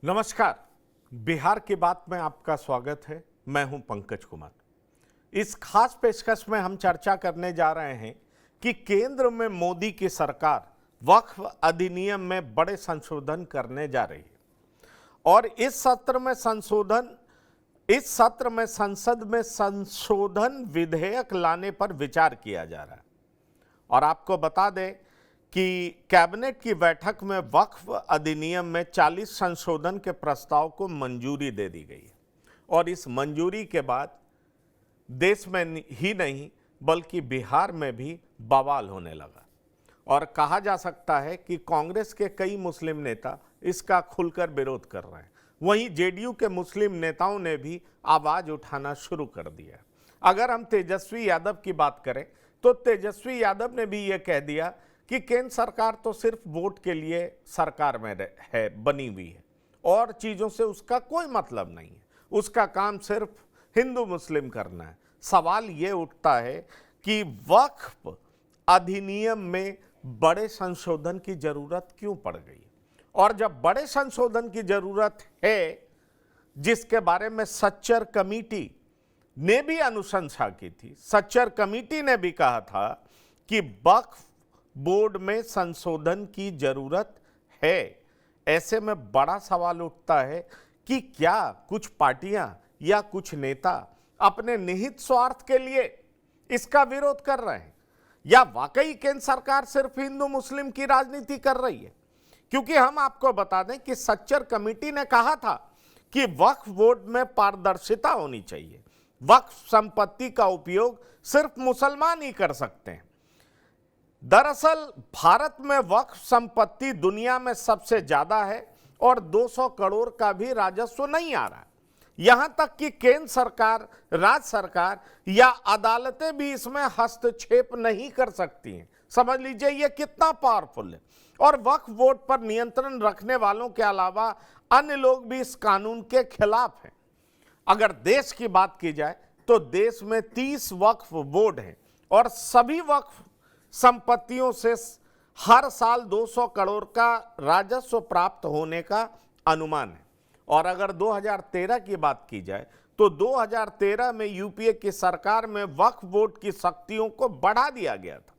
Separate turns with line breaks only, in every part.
नमस्कार। बिहार की बात में आपका स्वागत है। मैं हूं पंकज कुमार। इस खास पेशकश में हम चर्चा करने जा रहे हैं कि केंद्र में मोदी की सरकार वक्फ अधिनियम में बड़े संशोधन करने जा रही है और इस सत्र में संसद में संशोधन विधेयक लाने पर विचार किया जा रहा है। और आपको बता दें कि कैबिनेट की बैठक में वक्फ अधिनियम में 40 संशोधन के प्रस्ताव को मंजूरी दे दी गई है और इस मंजूरी के बाद देश में ही नहीं बल्कि बिहार में भी बवाल होने लगा और कहा जा सकता है कि कांग्रेस के कई मुस्लिम नेता इसका खुलकर विरोध कर रहे हैं। वहीं जेडीयू के मुस्लिम नेताओं ने भी आवाज उठाना शुरू कर दिया। अगर हम तेजस्वी यादव की बात करें तो तेजस्वी यादव ने भी यह कह दिया कि केंद्र सरकार तो सिर्फ वोट के लिए सरकार में बनी हुई है और चीज़ों से उसका कोई मतलब नहीं है, उसका काम सिर्फ हिंदू मुस्लिम करना है। सवाल ये उठता है कि वक्फ अधिनियम में बड़े संशोधन की जरूरत क्यों पड़ गई, और जब बड़े संशोधन की जरूरत है जिसके बारे में सच्चर कमेटी ने भी अनुशंसा की थी, सच्चर कमेटी ने भी कहा था कि वक्फ बोर्ड में संशोधन की जरूरत है, ऐसे में बड़ा सवाल उठता है कि क्या कुछ पार्टियां या कुछ नेता अपने निहित स्वार्थ के लिए इसका विरोध कर रहे हैं या वाकई केंद्र सरकार सिर्फ हिंदू मुस्लिम की राजनीति कर रही है। क्योंकि हम आपको बता दें कि सच्चर कमेटी ने कहा था कि वक्फ बोर्ड में पारदर्शिता होनी चाहिए, वक्फ संपत्ति का उपयोग सिर्फ मुसलमान ही कर सकते हैं। दरअसल भारत में वक्फ संपत्ति दुनिया में सबसे ज्यादा है और 200 करोड़ का भी राजस्व नहीं आ रहा है। यहां तक कि केंद्र सरकार, राज्य सरकार या अदालतें भी इसमें हस्तक्षेप नहीं कर सकती हैं। समझ लीजिए ये कितना पावरफुल है। और वक्फ बोर्ड पर नियंत्रण रखने वालों के अलावा अन्य लोग भी इस कानून के खिलाफ हैं। अगर देश की बात की जाए तो देश में 30 वक्फ बोर्ड हैं और सभी वक्फ संपत्तियों से हर साल 200 करोड़ का राजस्व प्राप्त होने का अनुमान है। और अगर 2013 की बात की जाए तो 2013 में यूपीए की सरकार में वक्फ बोर्ड की शक्तियों को बढ़ा दिया गया था।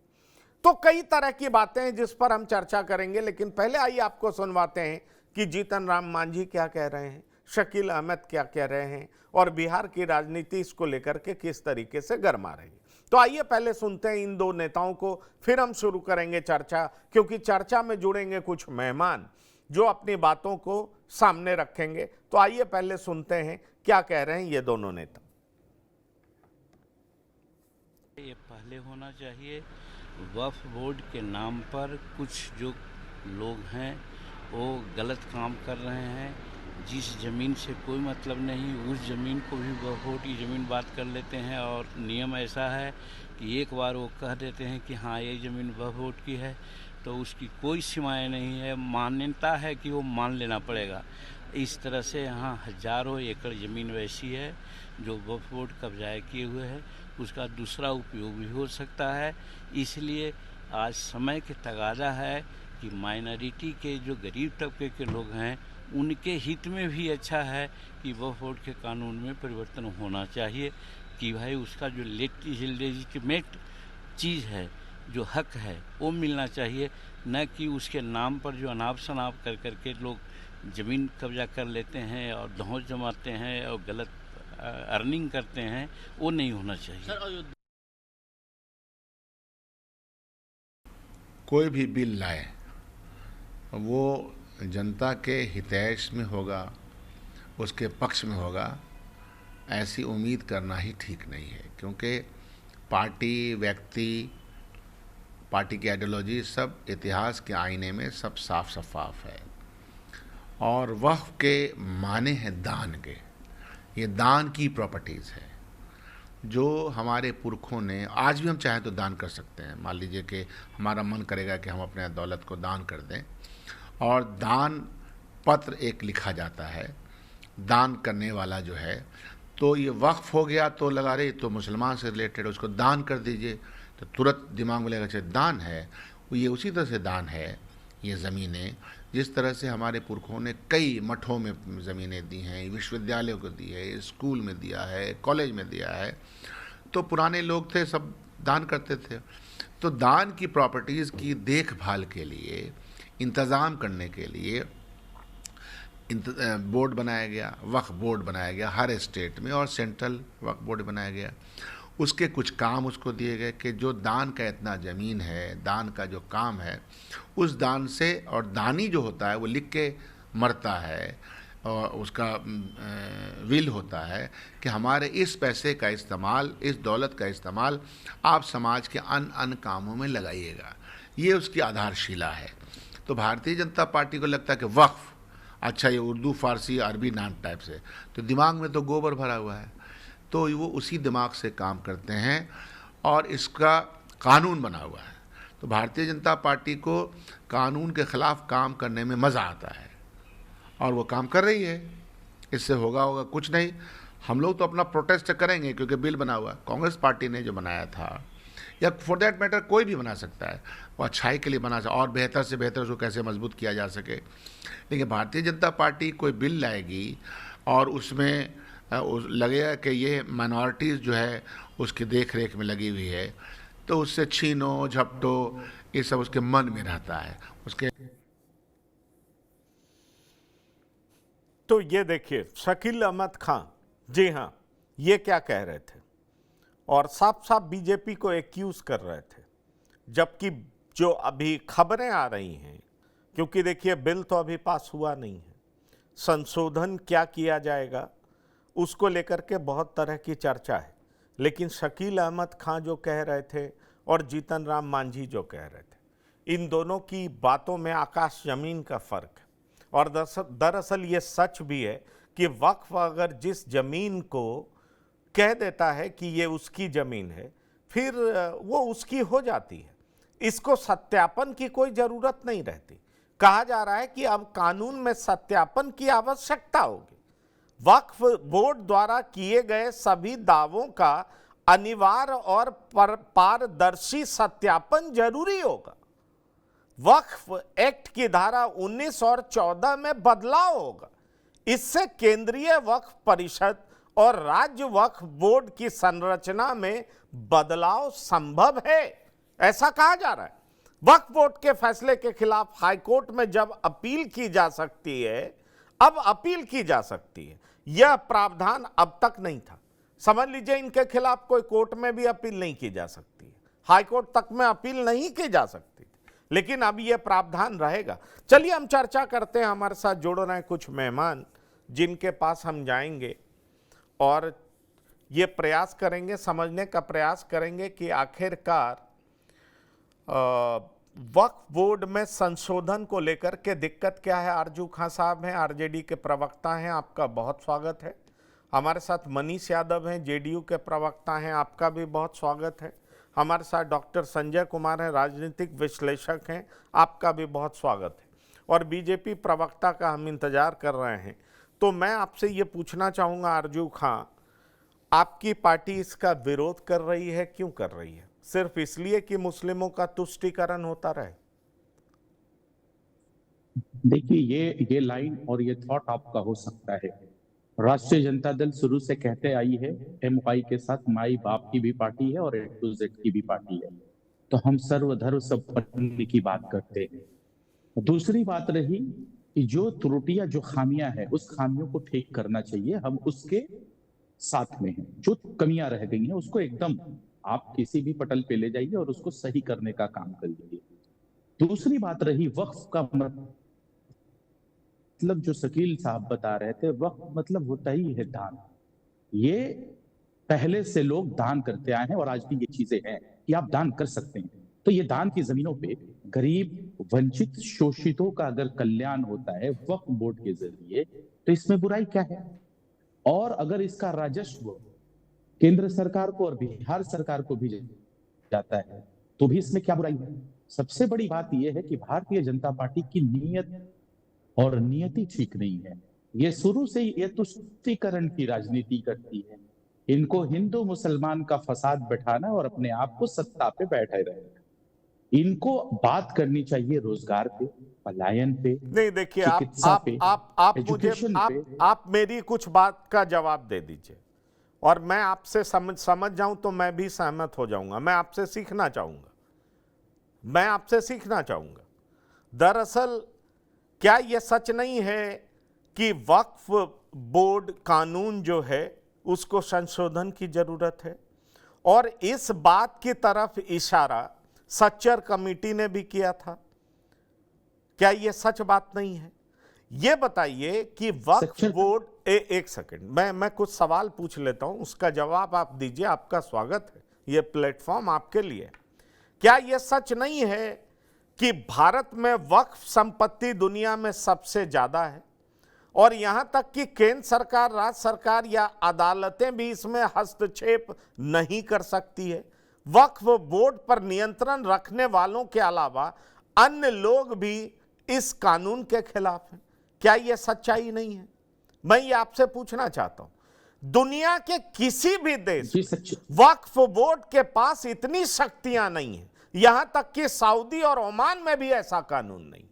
तो कई तरह की बातें हैं जिस पर हम चर्चा करेंगे, लेकिन पहले आइए आपको सुनवाते हैं कि जीतन राम मांझी क्या कह रहे हैं, शकील अहमद क्या कह रहे हैं और बिहार की राजनीति इसको लेकर के किस तरीके से गरमा रही है। तो आइए पहले सुनते हैं इन दो नेताओं को, फिर हम शुरू करेंगे चर्चा, क्योंकि चर्चा में जुड़ेंगे कुछ मेहमान जो अपनी बातों को सामने रखेंगे। तो आइए पहले सुनते हैं क्या कह रहे हैं ये दोनों नेता।
ये पहले होना चाहिए, वक्फ बोर्ड के नाम पर कुछ जो लोग हैं वो गलत काम कर रहे हैं। जिस ज़मीन से कोई मतलब नहीं उस ज़मीन को भी वक्फ बोर्ड की ज़मीन बात कर लेते हैं और नियम ऐसा है कि एक बार वो कह देते हैं कि हाँ ये ज़मीन वक्फ बोर्ड की है तो उसकी कोई सीमाएं नहीं है, मान्यता है कि वो मान लेना पड़ेगा। इस तरह से यहाँ हजारों एकड़ ज़मीन वैसी है जो वक्फ बोर्ड कब्जा किए हुए है, उसका दूसरा उपयोग भी हो सकता है। इसलिए आज समय के तगाजा है कि माइनॉरिटी के जो गरीब तबके के लोग हैं उनके हित में भी अच्छा है कि वक्फ बोर्ड के कानून में परिवर्तन होना चाहिए कि भाई उसका जो लेजिटिमेट चीज़ है, जो हक है वो मिलना चाहिए, न कि उसके नाम पर जो अनाप शनाप कर करके लोग ज़मीन कब्जा कर लेते हैं और दहेज जमाते हैं और गलत अर्निंग करते हैं, वो नहीं होना चाहिए।
कोई भी बिल लाए वो जनता के हितैष में होगा, उसके पक्ष में होगा, ऐसी उम्मीद करना ही ठीक नहीं है। क्योंकि पार्टी, व्यक्ति, पार्टी की आइडियोलॉजी सब इतिहास के आईने में सब साफ शफाफ है। और वक्फ के माने हैं दान के, ये दान की प्रॉपर्टीज़ है जो हमारे पुरखों ने, आज भी हम चाहें तो दान कर सकते हैं। मान लीजिए कि हमारा मन करेगा कि हम अपने दौलत को दान कर दें और दान पत्र एक लिखा जाता है, दान करने वाला जो है तो ये वक्फ हो गया तो लगा रहे तो मुसलमान से रिलेटेड, उसको दान कर दीजिए तो तुरंत दिमाग में लगेगा दान है। ये उसी तरह से दान है ये ज़मीनें जिस तरह से हमारे पुरखों ने कई मठों में ज़मीनें दी हैं, विश्वविद्यालयों को दी है, स्कूल में दिया है, कॉलेज में दिया है, तो पुराने लोग थे सब दान करते थे। तो दान की प्रॉपर्टीज़ की देखभाल के लिए, इंतज़ाम करने के लिए बोर्ड बनाया गया, वक्फ बोर्ड बनाया गया हर स्टेट में, और सेंट्रल वक्फ बोर्ड बनाया गया। उसके कुछ काम उसको दिए गए कि जो दान का इतना ज़मीन है, दान का जो काम है, उस दान से, और दानी जो होता है वो लिख के मरता है और उसका विल होता है कि हमारे इस पैसे का इस्तेमाल, इस दौलत का इस्तेमाल आप समाज के अन्य कामों में लगाइएगा। ये उसकी आधारशिला है। तो भारतीय जनता पार्टी को लगता है कि वक्फ, अच्छा ये उर्दू, फारसी, अरबी नाम टाइप से, तो दिमाग में तो गोबर भरा हुआ है, तो वो उसी दिमाग से काम करते हैं और इसका कानून बना हुआ है। तो भारतीय जनता पार्टी को कानून के ख़िलाफ़ काम करने में मज़ा आता है और वो काम कर रही है। इससे होगा कुछ नहीं। हम लोग तो अपना प्रोटेस्ट करेंगे क्योंकि बिल बना हुआ है। कांग्रेस पार्टी ने जो बनाया था, या फॉर दैट मैटर कोई भी बना सकता है, वो अच्छाई के लिए बना सकता है और बेहतर से बेहतर उसको कैसे मजबूत किया जा सके। लेकिन भारतीय जनता पार्टी कोई बिल लाएगी और उसमें लगेगा कि ये माइनॉरिटीज़ जो है उसकी देख रेख में लगी हुई है, तो उससे छीनो झपटो ये सब उसके मन में रहता है उसके।
तो ये देखिए शकील अहमद खां, जी हाँ, ये क्या कह रहे थे और साफ साफ बीजेपी को एक्यूज कर रहे थे, जबकि जो अभी खबरें आ रही हैं, क्योंकि देखिए बिल तो अभी पास हुआ नहीं है, संशोधन क्या किया जाएगा उसको लेकर के बहुत तरह की चर्चा है। लेकिन शकील अहमद खां जो कह रहे थे और जीतन राम मांझी जो कह रहे थे, इन दोनों की बातों में आकाश जमीन का फर्क है। और दरअसल ये सच भी है कि वक्फ अगर जिस जमीन को कह देता है कि ये उसकी जमीन है, फिर वो उसकी हो जाती है। इसको सत्यापन की कोई जरूरत नहीं रहती। कहा जा रहा है कि अब कानून में सत्यापन की आवश्यकता होगी। वक्फ बोर्ड द्वारा किए गए सभी दावों का अनिवार्य और पारदर्शी सत्यापन जरूरी होगा। वक्फ एक्ट की धारा 19 और 14 में बदलाव होगा। इससे केंद्रीय वक्फ परिषद और राज्य वक्फ बोर्ड की संरचना में बदलाव संभव है, ऐसा कहा जा रहा है। वक्फ बोर्ड के फैसले के खिलाफ हाईकोर्ट में जब अपील की जा सकती है, अब अपील की जा सकती है। यह प्रावधान अब तक नहीं था। समझ लीजिए इनके खिलाफ कोई कोर्ट में भी अपील नहीं की जा सकती है, हाईकोर्ट तक में अपील नहीं की जा सकती, लेकिन अब यह प्रावधान रहेगा। चलिए हम चर्चा करते हैं। हमारे साथ जुड़ रहे हैं कुछ मेहमान जिनके पास हम जाएंगे और ये प्रयास करेंगे, समझने का प्रयास करेंगे कि आखिरकार वक्फ बोर्ड में संशोधन को लेकर के दिक्कत क्या है। आरजू खां साहब हैं, आरजेडी के प्रवक्ता हैं, आपका बहुत स्वागत है। हमारे साथ मनीष यादव हैं, जेडीयू के प्रवक्ता हैं, आपका भी बहुत स्वागत है। हमारे साथ डॉक्टर संजय कुमार हैं, राजनीतिक विश्लेषक हैं, आपका भी बहुत स्वागत है। और बीजेपी प्रवक्ता का हम इंतजार कर रहे हैं। तो मैं आपसे ये पूछना चाहूँगा आरजू खां, आपकी पार्टी इसका विरोध कर रही है, क्यों कर रही है? सिर्फ इसलिए कि मुस्लिमों का तुष्टीकरण होता रहे?
देखिए ये लाइन और ये थॉट आपका हो सकता है। राष्ट्रीय जनता दल शुरू से कहते आई है एमवाई के साथ माई बाप की भी पार्टी है और ए टू जेड की भी पार्टी है, तो हम सर्वधर्म संपन्न की बात करते हैं। दूसरी बात रही कि जो त्रुटियां, जो खामियां हैं, उस खामियों को ठीक करना चाहिए, हम उसके साथ में हैं। जो कमियां रह गई हैं उसको एकदम आप किसी भी पटल पे ले जाइए और उसको सही करने का काम करिए। दूसरी बात रही वक्फ का मतलब, जो शकील साहब बता रहे थे, वक्फ मतलब होता ही है दान। ये पहले से लोग दान करते आए हैं और आज भी ये चीजें हैं कि आप दान कर सकते हैं। तो ये दान की जमीनों पे गरीब, वंचित, शोषितों का अगर कल्याण होता है वक्फ बोर्ड के जरिए, तो इसमें बुराई क्या है? और अगर इसका राजस्व केंद्र सरकार को और बिहार सरकार को भी जाता है तो भी इसमें क्या बुराई है? सबसे बड़ी बात यह है कि भारतीय जनता पार्टी की नीयत और नियति ठीक नहीं है। ये शुरू से ही ये तुष्टीकरण की राजनीति करती है। इनको हिंदू मुसलमान का फसाद बैठाना और अपने आप को सत्ता पे बैठे रहना। इनको बात करनी चाहिए रोजगार पे, पलायन पे,
नहीं, देखिए,
चिकित्सा पे,
आप मुझे
एजुकेशन पे।
आप मेरी कुछ बात का जवाब दे दीजिए और मैं आपसे समझ जाऊं तो मैं भी सहमत हो जाऊंगा। मैं आपसे सीखना चाहूंगा। दरअसल क्या यह सच नहीं है कि वक्फ बोर्ड कानून जो है उसको संशोधन की जरूरत है? और इस बात की तरफ इशारा सच्चर कमेटी ने भी किया था। क्या यह सच बात नहीं है? यह बताइए कि वक्फ बोर्ड एक सेकंड, मैं कुछ सवाल पूछ लेता हूं, उसका जवाब आप दीजिए। आपका स्वागत है, यह प्लेटफॉर्म आपके लिए। क्या यह सच नहीं है कि भारत में वक्फ संपत्ति दुनिया में सबसे ज्यादा है और यहां तक कि केंद्र सरकार, राज्य सरकार या अदालतें भी इसमें हस्तक्षेप नहीं कर सकती है? वक्फ बोर्ड पर नियंत्रण रखने वालों के अलावा अन्य लोग भी इस कानून के खिलाफ हैं। क्या यह सच्चाई नहीं है? मैं ये आपसे पूछना चाहता हूं। दुनिया के किसी भी देश में वक्फ बोर्ड के पास इतनी शक्तियां नहीं है, यहां तक कि सऊदी और ओमान में भी ऐसा कानून नहीं।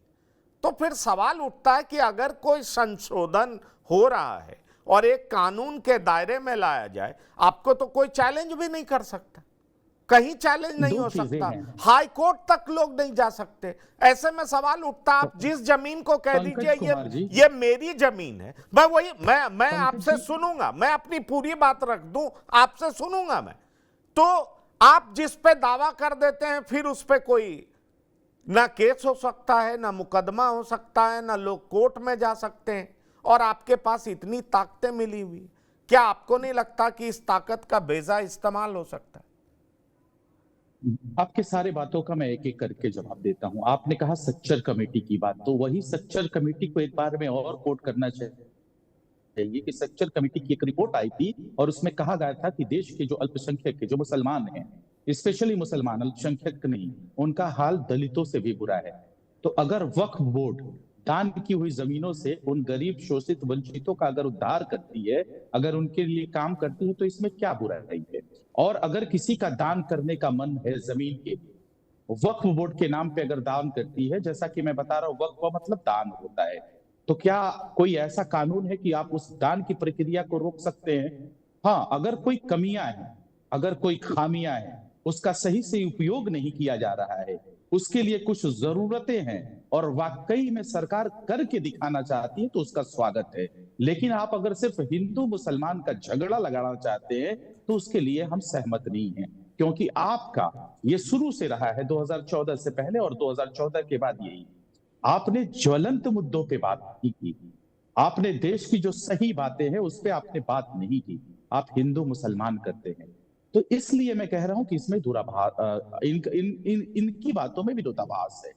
तो फिर सवाल उठता है कि अगर कोई संशोधन हो रहा है और एक कानून के दायरे में लाया जाए, आपको तो कोई चैलेंज भी नहीं कर सकता, कहीं चैलेंज नहीं हो सकता, हाई कोर्ट तक लोग नहीं जा सकते। ऐसे में सवाल उठता, आप जिस जमीन को कह दीजिए ये मेरी जमीन है, मैं आपसे सुनूंगा, मैं अपनी पूरी बात रख दूं, आपसे सुनूंगा मैं। तो आप जिस पे दावा कर देते हैं फिर उस पे कोई ना केस हो सकता है, ना मुकदमा हो सकता है, ना लोग कोर्ट में जा सकते हैं, और आपके पास इतनी ताकतें मिली हुई। क्या आपको नहीं लगता कि इस ताकत का बेजा इस्तेमाल हो सकता है?
आपके सारे बातों का मैं एक एक करके जवाब देता हूं। आपने कहा सच्चर कमेटी की बात, तो वही सच्चर कमेटी को एक बार में और कोट करना चाहिए कि सच्चर कमेटी की एक रिपोर्ट आई थी और उसमें कहा गया था कि देश के जो अल्पसंख्यक के जो मुसलमान हैं, स्पेशली मुसलमान, अल्पसंख्यक नहीं, उनका हाल दलितों से भी बुरा है। तो अगर वक्फ बोर्ड दान की हुई जमीनों से उन गरीब, शोषित, वंचितों का अगर उद्धार करती है, अगर उनके लिए काम करती है, तो इसमें क्या बुराई है? और अगर किसी का दान करने का मन है जमीन के, वक्फ बोर्ड के नाम पे अगर दान करती है, जैसा कि मैं बता रहा हूं, वक्फ मतलब दान होता है, तो क्या कोई ऐसा कानून है कि आप उस दान की प्रक्रिया को रोक सकते हैं? हाँ, अगर कोई कमियां हैं, अगर कोई खामियां हैं, उसका सही से उपयोग नहीं किया जा रहा है, उसके लिए कुछ जरूरतें हैं और वाकई में सरकार करके दिखाना चाहती है, तो उसका स्वागत है। लेकिन आप अगर सिर्फ हिंदू मुसलमान का झगड़ा लगाना चाहते हैं, तो उसके लिए हम सहमत नहीं हैं, क्योंकि आपका ये शुरू से रहा है, 2014 से पहले और 2014 के बाद यही। आपने ज्वलंत मुद्दों पे बात नहीं की, आपने देश की जो सही बातें हैं उस पे आपने बात नहीं की, आप हिंदू मुसलमान करते हैं। तो इसलिए मैं कह रहा हूं कि इसमें इनकी बातों में विरोधाभास है।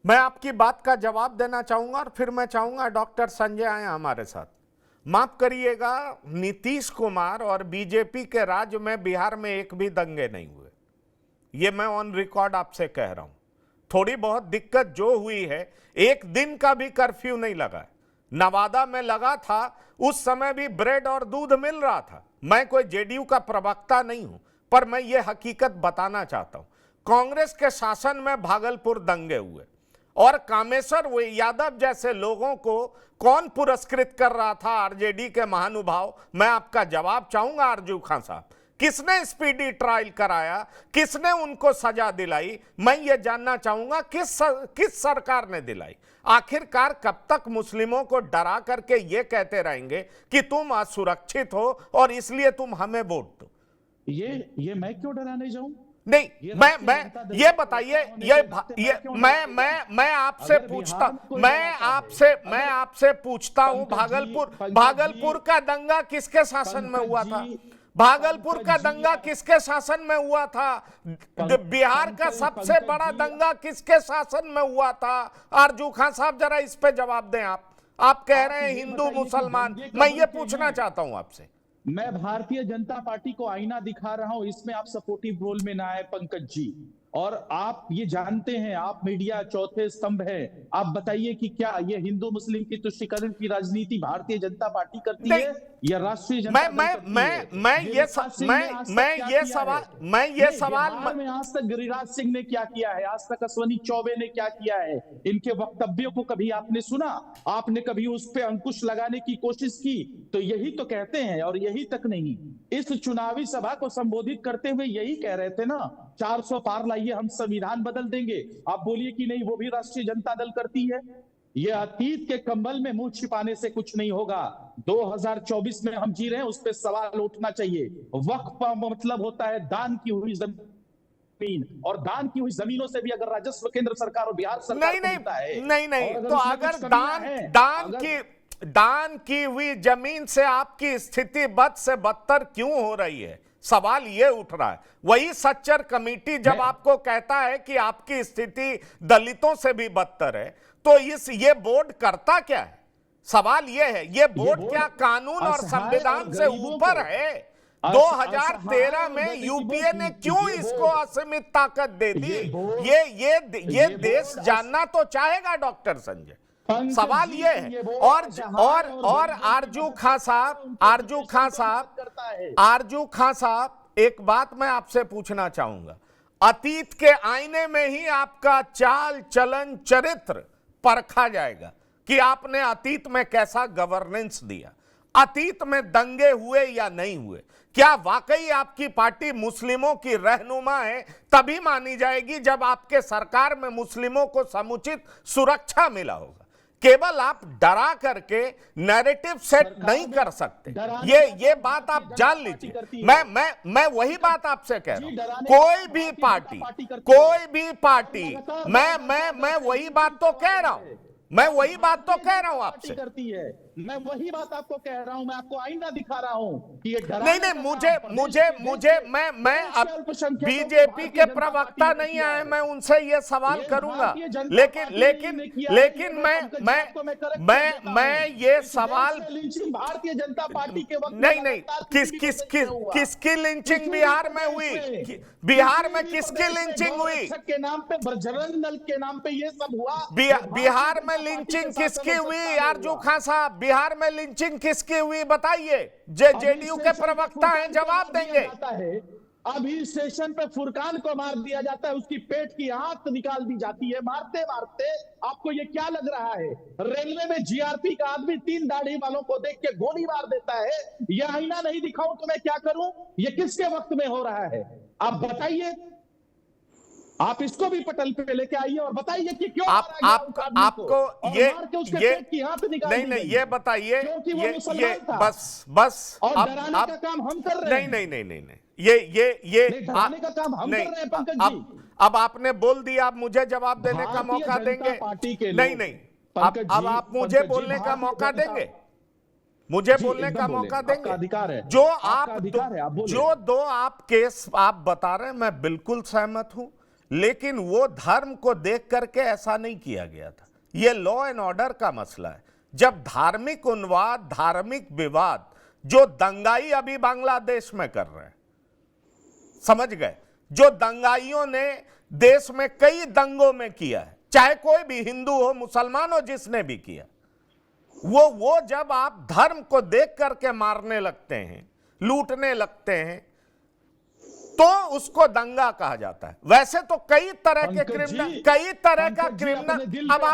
मैं आपकी बात का जवाब देना चाहूंगा और फिर मैं चाहूंगा डॉक्टर संजय आए हमारे साथ। माफ करिएगा, नीतीश कुमार और बीजेपी के राज्य में बिहार में एक भी दंगे नहीं हुए, ये मैं ऑन रिकॉर्ड आपसे कह रहा हूं। थोड़ी बहुत दिक्कत जो हुई है, एक दिन का भी कर्फ्यू नहीं लगा। नवादा में लगा था, उस समय भी ब्रेड और दूध मिल रहा था। मैं कोई जेडीयू का प्रवक्ता नहीं हूं, पर मैं ये हकीकत बताना चाहता हूं। कांग्रेस के शासन में भागलपुर दंगे हुए और कामेश्वर यादव जैसे लोगों को कौन पुरस्कृत कर रहा था? आरजेडी के महानुभाव। मैं आपका जवाब चाहूंगा आरजू खान साहब, किसने स्पीडी ट्रायल कराया, किसने उनको सजा दिलाई? मैं ये जानना चाहूंगा किस सरकार ने दिलाई? आखिरकार कब तक मुस्लिमों को डरा करके ये कहते रहेंगे कि तुम असुरक्षित हो और इसलिए तुम हमें वोट दो?
ये मैं क्यों डराने जाऊं?
नहीं, ये बताइए, मैं आपसे पूछता हूं, भागलपुर का दंगा किसके शासन में हुआ था? भागलपुर का दंगा किसके शासन में हुआ था? बिहार का सबसे बड़ा दंगा किसके शासन में हुआ था? आरजू खान साहब जरा इस पे जवाब दें। आप कह रहे हैं हिंदू मुसलमान, मैं ये पूछना चाहता हूं आपसे।
मैं भारतीय जनता पार्टी को आईना दिखा रहा हूं, इसमें आप सपोर्टिव रोल में ना आए पंकज जी। और आप ये जानते हैं, आप मीडिया चौथे स्तंभ है, आप बताइए कि क्या ये हिंदू मुस्लिम की तुष्टीकरण की राजनीति भारतीय जनता पार्टी करती है या राष्ट्रीय जनता दल करती है?
मैं ये सवाल
बिहार में आज तक गिरिराज सिंह ने क्या किया है, आज तक अश्वनी चौबे ने क्या किया है? इनके वक्तव्यों को कभी आपने सुना? आपने कभी उस पे अंकुश लगाने की कोशिश की? तो यही तो कहते हैं, और यही तक नहीं, इस चुनावी सभा को संबोधित करते हुए यही कह रहे थे ना, 400 पार लाइए, हम संविधान बदल देंगे। आप बोलिए कि नहीं, वो भी राष्ट्रीय जनता दल करती है। ये अतीत के कंबल में मुंह छिपाने से कुछ नहीं होगा। 2024 में हम जी रहे हैं, उस पर सवाल उठना चाहिए। वक्फ का मतलब होता है दान की हुई जमीन, और दान की हुई जमीनों से भी अगर राजस्व केंद्र सरकार और बिहार सरकार को मिलता है,
नहीं, तो अगर दान की हुई जमीन से आपकी स्थिति बद से बदतर क्यों हो रही है, सवाल ये उठ रहा है। वही सच्चर कमेटी जब आपको कहता है कि आपकी स्थिति दलितों से भी बदतर है, तो ये बोर्ड करता क्या है? सवाल ये है, ये बोर्ड क्या कानून और संविधान से ऊपर है? 2013 में यूपीए ने क्यों इसको असीमित ताकत दे दी? ये देश जानना तो चाहेगा डॉक्टर संजय। सवाल ये है। और आरजू खां साहब, एक बात मैं आपसे पूछना चाहूंगा। अतीत के आईने में ही आपका चाल चलन चरित्र परखा जाएगा कि आपने अतीत में कैसा गवर्नेंस दिया, अतीत में दंगे हुए या नहीं हुए। क्या वाकई आपकी पार्टी मुस्लिमों की रहनुमा है? तभी मानी जाएगी जब आपके सरकार में मुस्लिमों को समुचित सुरक्षा मिला होगा। केवल आप डरा करके नैरेटिव सेट नहीं कर सकते। ये बात आप जान लीजिए। मैं वही बात आपसे कह रहा हूं। कोई भी पार्टी मैं वही बात तो कह रहा हूं। आपसे
करती है। मैं वही बात आपको कह रहा हूं, मैं आपको आईना दिखा रहा हूं कि ये
नहीं, मुझे मैं अब बीजेपी के प्रवक्ता नहीं आए, मैं उनसे ये सवाल करूंगा, लेकिन मैं ये सवाल
भारतीय जनता पार्टी के वक्त
नहीं, किसकी लिंचिंग बिहार में हुई? बिहार में किसकी लिंचिंग हुई?
के नाम पे, बजरंग दल के नाम पे ये सब हुआ।
बिहार में लिंचिंग किसकी हुई? आरजू खां साहब, बिहार में लिंचिंग किसकी हुई बताइए? जेडीयू के प्रवक्ता हैं, जवाब देंगे।
अभी स्टेशन पे फुरकान को मार दिया जाता है, उसकी पेट की आंत निकाल दी जाती है मारते मारते। आपको ये क्या लग रहा है? रेलवे में जीआरपी का आदमी 3 दाढ़ी वालों को देख के गोली मार देता है। ये आईना नहीं दिखाऊं तो मैं क्या करूं? ये किसके वक्त में हो रहा है? आप बताइए। आप इसको भी पटल पे लेके आइए और बताइए कि क्यों
आपको नहीं, ये बताइए। बस
और डराने का काम हम कर रहे हैं।
नहीं, ये
डराने का काम हम कर रहे हैं पंकज जी।
अब आपने बोल दिया, आप मुझे जवाब देने का मौका देंगे? नहीं, अब आप मुझे बोलने का मौका देंगे? मुझे बोलने का मौका देंगे?
अधिकार है।
जो दो आप केस आप बता रहे हैं, मैं बिल्कुल सहमत हूं, लेकिन वो धर्म को देख करके ऐसा नहीं किया गया था। ये लॉ एंड ऑर्डर का मसला है। जब धार्मिक उन्माद, धार्मिक विवाद जो दंगाई अभी बांग्लादेश में कर रहे हैं, समझ गए, जो दंगाइयों ने देश में कई दंगों में किया है, चाहे कोई भी हिंदू हो मुसलमान हो, जिसने भी किया, वो जब आप धर्म को देख करके मारने लगते हैं, लूटने लगते हैं, तो उसको दंगा कहा जाता है। वैसे तो कई तरह का क्रिमिनल। अब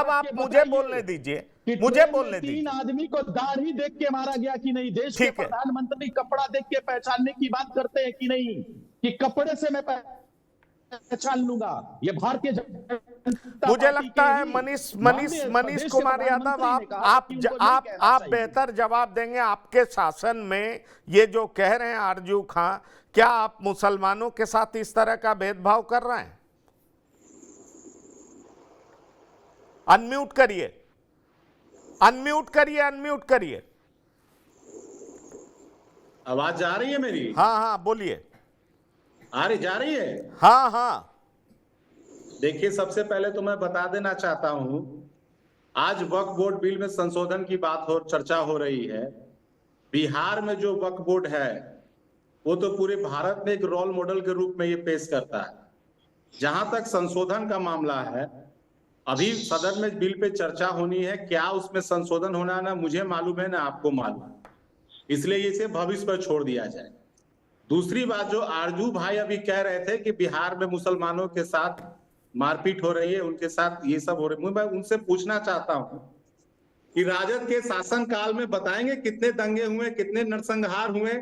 आप मुझे बोलने दीजिए,
3 आदमी को दाढ़ी देख के मारा गया कि नहीं? देश के प्रधानमंत्री कपड़ा देख के पहचानने की बात करते हैं कि नहीं, कि कपड़े से मैं पहचान लूंगा? ये भारतीय जनता
मुझे लगता है मनीष कुमार यादव, आप बेहतर जवाब देंगे। आपके शासन में ये जो कह रहे हैं आरजू खां, क्या आप मुसलमानों के साथ इस तरह का भेदभाव कर रहे हैं? अनम्यूट करिए।
आवाज जा रही है मेरी?
हाँ, बोलिए।
जा रही है?
हाँ।
देखिए, सबसे पहले तो मैं बता देना चाहता हूं, आज वक्फ बोर्ड बिल में संशोधन की चर्चा हो रही है। बिहार में जो वक्फ बोर्ड है, वो तो पूरे भारत में एक रोल मॉडल के रूप में ये पेश करता है। जहां तक संशोधन का मामला है, अभी सदन में बिल पे चर्चा होनी है, क्या उसमें संशोधन होना ना मुझे मालूम है ना आपको मालूम, इसलिए इसे भविष्य पर छोड़ दिया जाए। दूसरी बात, जो आरजू भाई अभी कह रहे थे कि बिहार में मुसलमानों के साथ मारपीट हो रही है, उनके साथ ये सब हो रही है, मैं उनसे पूछना चाहता हूं कि राजद के शासन काल में बताएंगे कितने दंगे हुए, कितने नरसंहार हुए,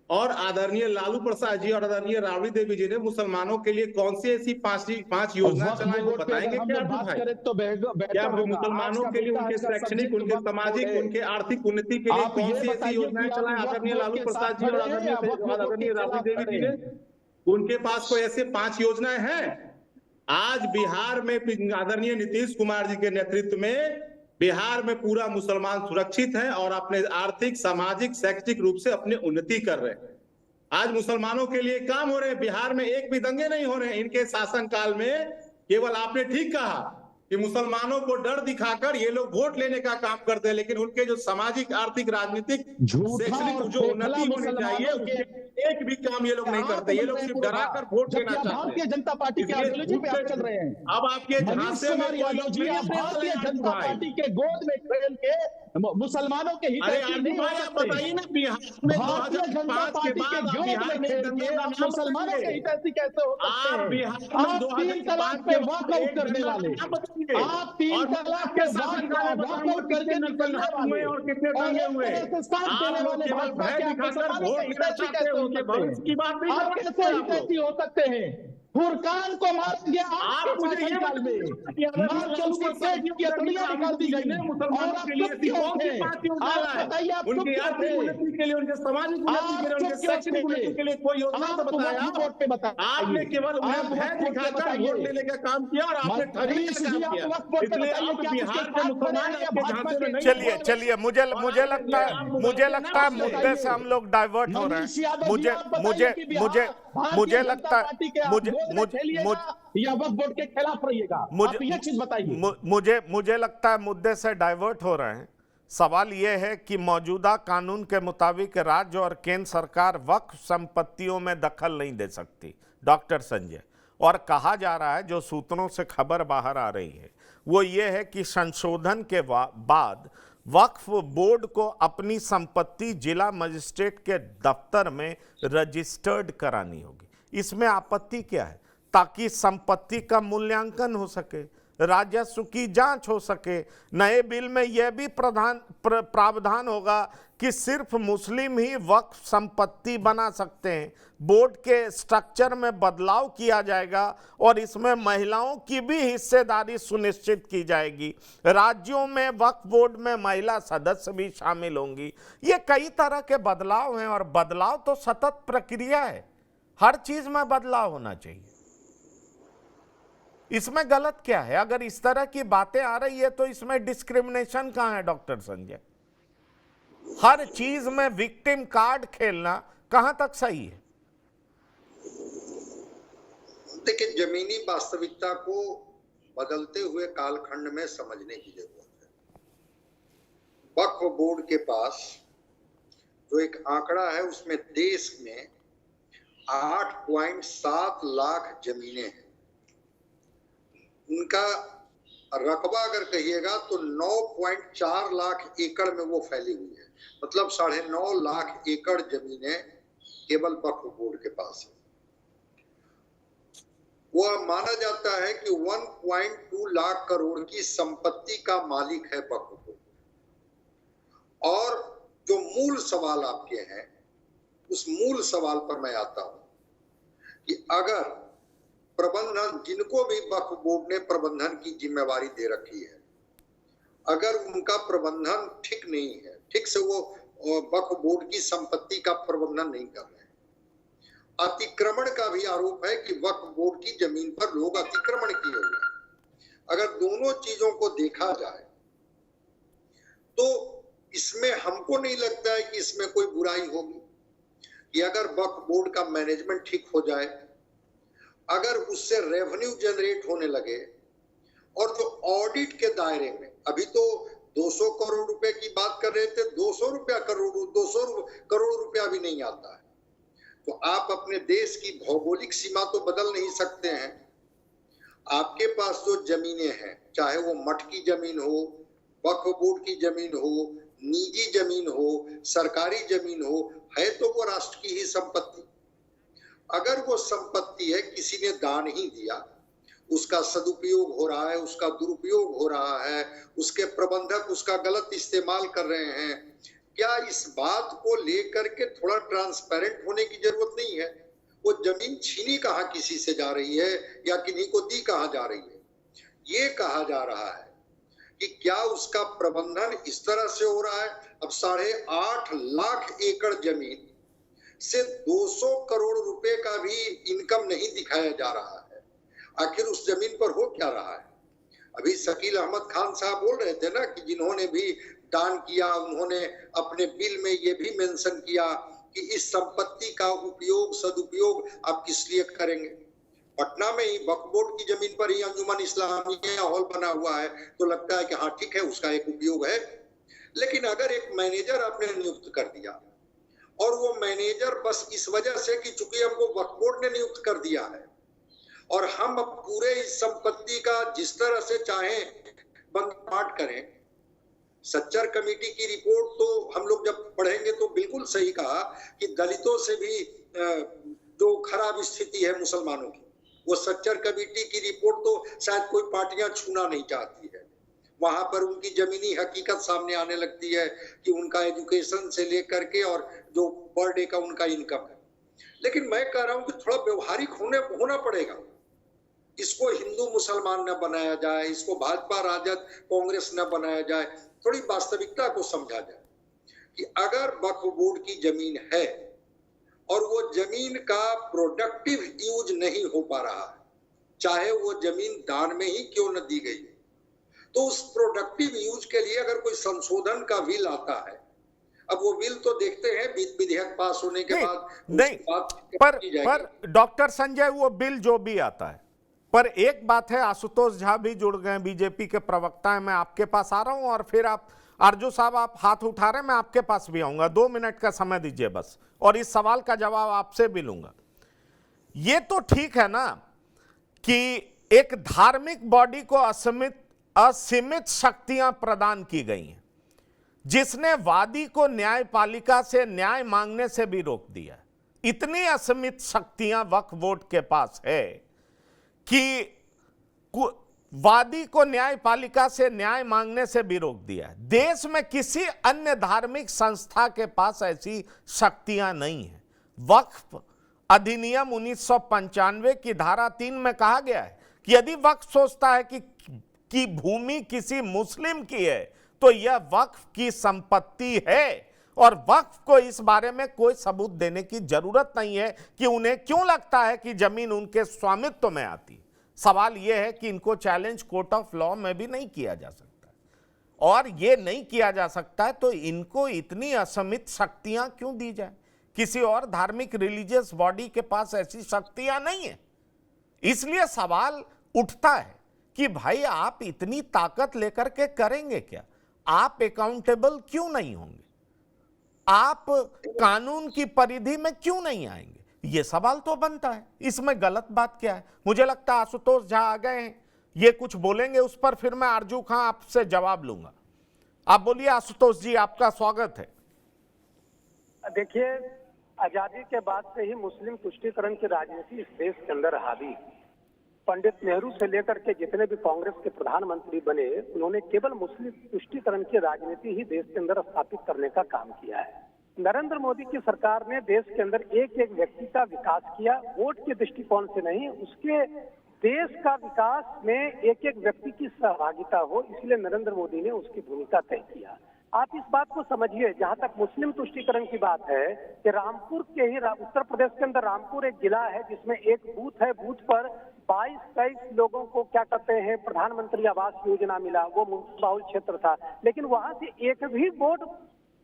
और आदरणीय लालू प्रसाद जी और आदरणीय राबड़ी देवी जी ने मुसलमानों के लिए कौन सी ऐसी पांच योजना चलाई, वो बताएंगे क्या भाई?
तो
क्या मुसलमानों के लिए उनके शैक्षणिक, उनके सामाजिक, उनके आर्थिक उन्नति के लिए कौन सी ऐसी योजनाएं चलाई आदरणीय लालू प्रसाद जी और आदरणीय राबड़ी देवी जी ने? उनके पास कोई ऐसे 5 योजनाएं हैं? आज बिहार में आदरणीय नीतीश कुमार जी के नेतृत्व में बिहार में पूरा मुसलमान सुरक्षित हैं और अपने आर्थिक, सामाजिक, शैक्षिक रूप से अपनी उन्नति कर रहे हैं। आज मुसलमानों के लिए काम हो रहे हैं, बिहार में एक भी दंगे नहीं हो रहे हैं इनके शासन काल में। केवल आपने ठीक कहा कि मुसलमानों को डर दिखाकर ये लोग वोट लेने का काम करते हैं, लेकिन उनके जो सामाजिक, आर्थिक, राजनीतिक, शैक्षणिक जो उन्नति होनी चाहिए, उसके एक भी काम ये लोग नहीं करते। ये लोग सिर्फ डराकर वोट लेना चाहते हैं।
भारतीय जनता पार्टी के आइडियोलॉजी पे आप चल रहे हैं।
अब आपके झांसे में
भारतीय जनता पार्टी के गोद में खेल के मुसलमानों के हित
बताइए ना, बिहार में
भारतीय जनता पार्टी के गोद में खेल के मुसलमानों के हितैषी कैसे हो सकते हैं? आप 3 तलाक पे वॉकआउट करने वाले, आप 3 तलाक पे वॉकआउट करके निकलने वाले
और कितने दंगे हुए,
आप कैसे हितैषी हो सकते हैं? फुरकान को मारेंगे
आप मुझे ये
निकाल दी गई और आप बताइए, आप
उनकी आर्थिक उन्नति के लिए, उनके सामाजिक उन्नति के लिए, उनके शैक्षणिक उन्नति के लिए कोई योजना तो बताया? आपने केवल भय दिखाकर वोट लेने का काम किया और आपने ठगी का काम किया। इसलिए अब बिहार के मुसलमान आपके झांसे में नहीं।
चलिए मुझे लगता है मुद्दे से हम लोग डाइवर्ट हो रहे हैं। मुझे लगता है
या वक्फ बोर्ड के खिलाफ रहिएगा, आप ये चीज बताइए।
मुझे लगता है मुद्दे से डाइवर्ट हो रहे हैं। सवाल यह है कि मौजूदा कानून के मुताबिक राज्य और केंद्र सरकार वक्फ संपत्तियों में दखल नहीं दे सकती, डॉक्टर संजय। और कहा जा रहा है, जो सूत्रों से खबर बाहर आ रही है वो ये है कि संशोधन के बाद वक्फ बोर्ड को अपनी संपत्ति जिला मजिस्ट्रेट के दफ्तर में रजिस्टर्ड करानी होगी। इसमें आपत्ति क्या है? ताकि संपत्ति का मूल्यांकन हो सके, राजस्व की जांच हो सके। नए बिल में यह भी प्रावधान होगा कि सिर्फ मुस्लिम ही वक्फ संपत्ति बना सकते हैं। बोर्ड के स्ट्रक्चर में बदलाव किया जाएगा और इसमें महिलाओं की भी हिस्सेदारी सुनिश्चित की जाएगी। राज्यों में वक्फ बोर्ड में महिला सदस्य भी शामिल होंगी। ये कई तरह के बदलाव हैं और बदलाव तो सतत प्रक्रिया है, हर चीज में बदलाव होना चाहिए। इसमें गलत क्या है? अगर इस तरह की बातें आ रही है तो इसमें डिस्क्रिमिनेशन कहां है डॉक्टर संजय? हर चीज में विक्टिम कार्ड खेलना कहां तक सही है?
देखिए, जमीनी वास्तविकता को बदलते हुए कालखंड में समझने की जरूरत है। वक्फ बोर्ड के पास जो एक आंकड़ा है, उसमें देश में 8.7 लाख जमीनें हैं। उनका रकबा अगर कहिएगा तो 9.4 लाख एकड़ में वो फैली हुई है। मतलब 9.5 लाख एकड़ जमीनें केवल वक्फ बोर्ड के पास है। वो माना जाता है कि 1.2 लाख करोड़ की संपत्ति का मालिक है वक्फ बोर्ड। और जो मूल सवाल आपके हैं, उस मूल सवाल पर मैं आता हूं कि अगर प्रबंधन, जिनको भी वक्फ बोर्ड ने प्रबंधन की जिम्मेवारी दे रखी है, अगर उनका प्रबंधन ठीक नहीं है, ठीक से वो वक्फ बोर्ड की संपत्ति का प्रबंधन नहीं कर रहे हैं। अतिक्रमण का भी आरोप है कि वक्फ बोर्ड की जमीन पर लोग अतिक्रमण किए हुए हैं। अगर दोनों चीजों को देखा जाए तो इसमें हमको नहीं लगता है कि इसमें कोई बुराई होगी कि अगर वक्फ बोर्ड का मैनेजमेंट ठीक हो जाए, अगर उससे रेवेन्यू जनरेट होने लगे, और जो ऑडिट के दायरे में, अभी तो 200 करोड़ रुपए की बात कर रहे थे, 200 करोड़ रुपया भी नहीं आता है। तो आप अपने देश की भौगोलिक सीमा तो बदल नहीं सकते हैं, आपके पास जो जमीनें हैं, चाहे वो मठ की जमीन हो, वक्फ बोर्ड की जमीन हो, निजी जमीन हो, सरकारी जमीन हो, है तो वो राष्ट्र की ही संपत्ति। अगर वो संपत्ति है, किसी ने दान ही दिया, उसका सदुपयोग हो रहा है, उसका दुरुपयोग हो रहा है, उसके प्रबंधक उसका गलत इस्तेमाल कर रहे हैं, क्या इस बात को लेकर के थोड़ा ट्रांसपेरेंट होने की जरूरत नहीं है? वो जमीन छीनी कहाँ किसी से जा रही है या किन्हीं को दी कहाँ जा रही है? ये कहा जा रहा है कि क्या उसका प्रबंधन इस तरह से हो रहा है? अब 8.5 लाख एकड़ जमीन से 200 करोड़ रुपए का भी इनकम नहीं दिखाया जा रहा है। आखिर उस जमीन पर हो क्या रहा है? अभी शकील अहमद खान साहब बोल रहे थे ना कि जिन्होंने भी दान किया, उन्होंने अपने बिल में ये भी मेंशन किया कि इस संपत्ति का उपयोग सदुपयोग आप किस लिए करेंगे। पटना में ही वक्फ बोर्ड की जमीन पर ही अंजुमन इस्लामिया हॉल बना हुआ है, तो लगता है कि हाँ ठीक है, उसका एक उपयोग है। लेकिन अगर एक मैनेजर आपने नियुक्त कर दिया और वो मैनेजर बस इस वजह से कि चूंकि हमको वक्फ बोर्ड ने नियुक्त कर दिया है और हम अब पूरे इस संपत्ति का जिस तरह से चाहे बंद करें। सच्चर कमेटी की रिपोर्ट तो हम लोग जब पढ़ेंगे तो बिल्कुल सही कहा कि दलितों से भी जो खराब स्थिति है मुसलमानों की, वो सच्चर कमेटी की रिपोर्ट तो शायद कोई पार्टियां छूना नहीं चाहती है। वहां पर उनकी जमीनी हकीकत सामने आने लगती है कि उनका एजुकेशन से लेकर के और जो पर डे का उनका इनकम है। लेकिन मैं कह रहा हूं कि थोड़ा व्यवहारिक होना पड़ेगा। इसको हिंदू मुसलमान न बनाया जाए, इसको भाजपा राजद कांग्रेस न बनाया जाए। थोड़ी वास्तविकता को समझा जाए कि अगर वक्फ बोर्ड की जमीन है और वो जमीन का प्रोडक्टिव यूज नहीं हो पा रहा है, चाहे वो जमीन दान में ही क्यों न दी गई, तो उस प्रोडक्टिव यूज के लिए अगर कोई संशोधन का बिल आता है, अब वो बिल तो देखते हैं विधेयक पास होने के बाद
नहीं, पर डॉक्टर संजय, वो बिल जो भी आता है, पर एक बात है, आशुतोष झा भी जुड़ गए, बीजेपी के प्रवक्ता हैं। मैं आपके पास आ रहा हूं और फिर आप अर्जू साहब आप हाथ उठा रहे हैं, मैं आपके पास भी आऊंगा। 2 मिनट का समय दीजिए बस, और इस सवाल का जवाब आपसे भी लूंगा। ये तो ठीक है ना कि एक धार्मिक बॉडी को असीमित शक्तियां प्रदान की गई हैं, जिसने वादी को न्यायपालिका से न्याय मांगने से भी रोक दिया। इतनी असीमित शक्तियां वक्फ बोर्ड के पास है कि वादी को न्यायपालिका से न्याय मांगने से भी रोक दिया। देश में किसी अन्य धार्मिक संस्था के पास ऐसी शक्तियां नहीं है। वक्फ अधिनियम 1995 की धारा 3 में कहा गया है कि यदि वक्फ सोचता है कि भूमि किसी मुस्लिम की है तो यह वक्फ की संपत्ति है, और वक्फ को इस बारे में कोई सबूत देने की जरूरत नहीं है कि उन्हें क्यों लगता है कि जमीन उनके स्वामित्व में आती। सवाल यह है कि इनको चैलेंज कोर्ट ऑफ लॉ में भी नहीं किया जा सकता, और यह नहीं किया जा सकता तो इनको इतनी असीमित शक्तियां क्यों दी जाए? किसी और धार्मिक रिलीजियस बॉडी के पास ऐसी शक्तियां नहीं है। इसलिए सवाल उठता है कि भाई आप इतनी ताकत लेकर के करेंगे क्या? आप अकाउंटेबल क्यों नहीं होंगे? आप कानून की परिधि में क्यों नहीं आएंगे? ये सवाल तो बनता है। इसमें गलत बात क्या है? मुझे लगता है आशुतोष झा आ गए हैं, ये कुछ बोलेंगे उस पर, फिर मैं अर्जू खां आपसे जवाब लूंगा। आप बोलिए आशुतोष जी, आपका स्वागत है।
देखिए, आजादी के बाद से ही मुस्लिम तुष्टीकरण की राजनीति इस देश के अंदर हावी। पंडित नेहरू से लेकर के जितने भी कांग्रेस के प्रधानमंत्री बने, उन्होंने केवल मुस्लिम तुष्टीकरण की राजनीति ही देश के अंदर स्थापित करने का काम किया है। नरेंद्र मोदी की सरकार ने देश के अंदर एक एक व्यक्ति का विकास किया, वोट के दृष्टिकोण से नहीं, उसके देश का विकास में एक एक व्यक्ति की सहभागिता हो, इसलिए नरेंद्र मोदी ने उसकी भूमिका तय किया। आप इस बात को समझिए, जहां तक मुस्लिम तुष्टीकरण की बात है कि रामपुर के ही उत्तर प्रदेश के अंदर रामपुर एक जिला है जिसमें एक बूथ है, बूथ पर 22-23 लोगों को क्या कहते हैं प्रधानमंत्री आवास योजना मिला, वो बहुल क्षेत्र था, लेकिन वहां से एक भी वोट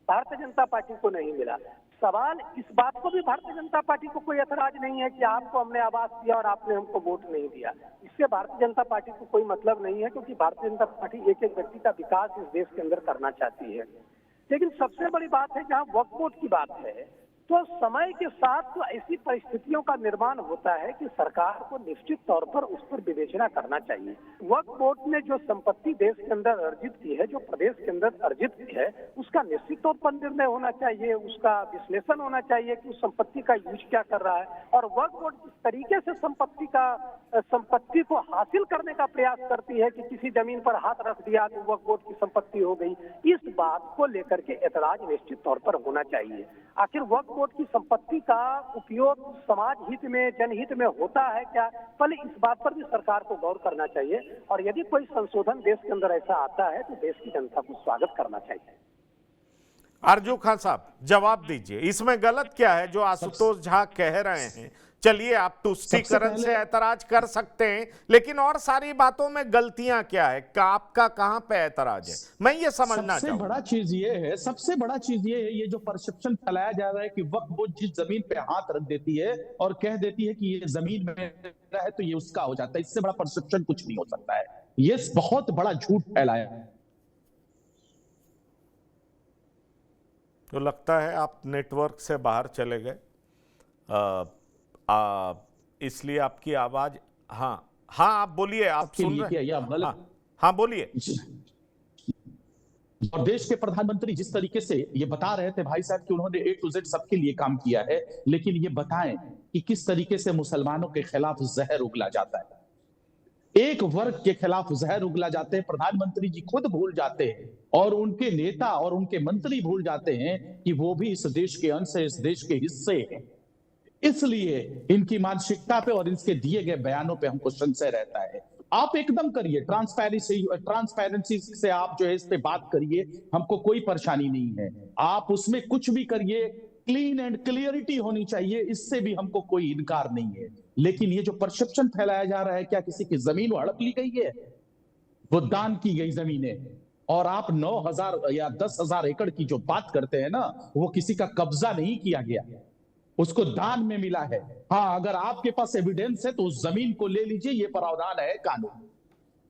भारतीय जनता पार्टी को नहीं मिला। सवाल इस बात को भी भारतीय जनता पार्टी को कोई ऐतराज नहीं है कि आपको हमने आवास दिया और आपने हमको वोट नहीं दिया। इससे भारतीय जनता पार्टी को कोई मतलब नहीं है, क्योंकि भारतीय जनता पार्टी एक एक व्यक्ति का विकास इस देश के अंदर करना चाहती है। लेकिन सबसे बड़ी बात है, जहां वक्फ बोर्ड की बात है, तो समय के साथ तो ऐसी परिस्थितियों का निर्माण होता है कि सरकार को निश्चित तौर पर उस पर विवेचना करना चाहिए। वक्फ बोर्ड ने जो संपत्ति देश के अंदर अर्जित की है, जो प्रदेश के अंदर अर्जित की है, उसका निश्चित तौर पर निर्णय होना चाहिए, उसका विश्लेषण होना चाहिए कि उस संपत्ति का यूज क्या कर रहा है और वक्फ बोर्ड किस तरीके से संपत्ति को हासिल करने का प्रयास करती है कि किसी जमीन पर हाथ रख दिया तो वक्फ बोर्ड की संपत्ति हो गई। इस बात को लेकर के ऐतराज निश्चित तौर पर होना चाहिए। आखिर वक्फ बोर्ड की संपत्ति का उपयोग समाज हित में, जनहित में होता है क्या, पहले इस बात पर भी सरकार को गौर करना चाहिए और यदि कोई संशोधन देश के अंदर ऐसा आता है तो देश की जनता को स्वागत करना चाहिए।
आरजू खान साहब जवाब दीजिए, इसमें गलत क्या है जो आशुतोष झा कह रहे हैं? चलिए आप तुष्टीकरण से ऐतराज कर सकते हैं, लेकिन और सारी बातों में गलतियां क्या है, आपका कहां पे ऐतराज है, मैं ये समझना
सबसे बड़ा चीज ये है, सबसे बड़ा चीज ये है, ये जो परसेप्शन फैलाया जा रहा है कि वक्फ बोर्ड जिस जमीन पे हाथ रख देती है और कह देती है कि ये जमीन मेरा है तो ये उसका हो जाता है, इससे बड़ा परसेप्शन कुछ नहीं हो सकता है। ये बहुत बड़ा झूठ फैलाया है।
तो लगता है आप नेटवर्क से बाहर चले गए, इसलिए आपकी आवाज, हाँ आप बोलिए, आप सुन रहे हैं? हाँ बोलिए।
और देश के प्रधानमंत्री जिस तरीके से ये बता रहे थे भाई साहब कि उन्होंने A to Z सबके लिए काम किया है, लेकिन ये बताएं कि किस तरीके से मुसलमानों के खिलाफ जहर उगला जाता है, एक वर्ग के खिलाफ जहर उगला जाते हैं। प्रधानमंत्री जी खुद भूल जाते हैं और उनके नेता और उनके मंत्री भूल जाते हैं कि वो भी इस देश के अंश है, इस देश के हिस्से हैं। इसलिए इनकी मानसिकता पे और इनके दिए गए बयानों पे हमको संशय रहता है। आप एकदम करिए ट्रांसपेरेंसी से आप जो है इस पे बात करिए, हमको कोई परेशानी नहीं है। आप उसमें कुछ भी करिए, क्लीन एंड क्लियरिटी होनी चाहिए, इससे भी हमको कोई इनकार नहीं है। लेकिन ये जो परसेप्शन फैलाया जा रहा है, क्या किसी की जमीन हड़प ली गई है? वो दान की गई जमीन है। और आप 9,000 या 10,000 एकड़ की जो बात करते हैं ना, वो किसी का कब्जा नहीं किया गया, उसको दान में मिला है। हाँ, अगर आपके पास एविडेंस है तो उस जमीन को ले लीजिए, ये प्रावधान है कानून।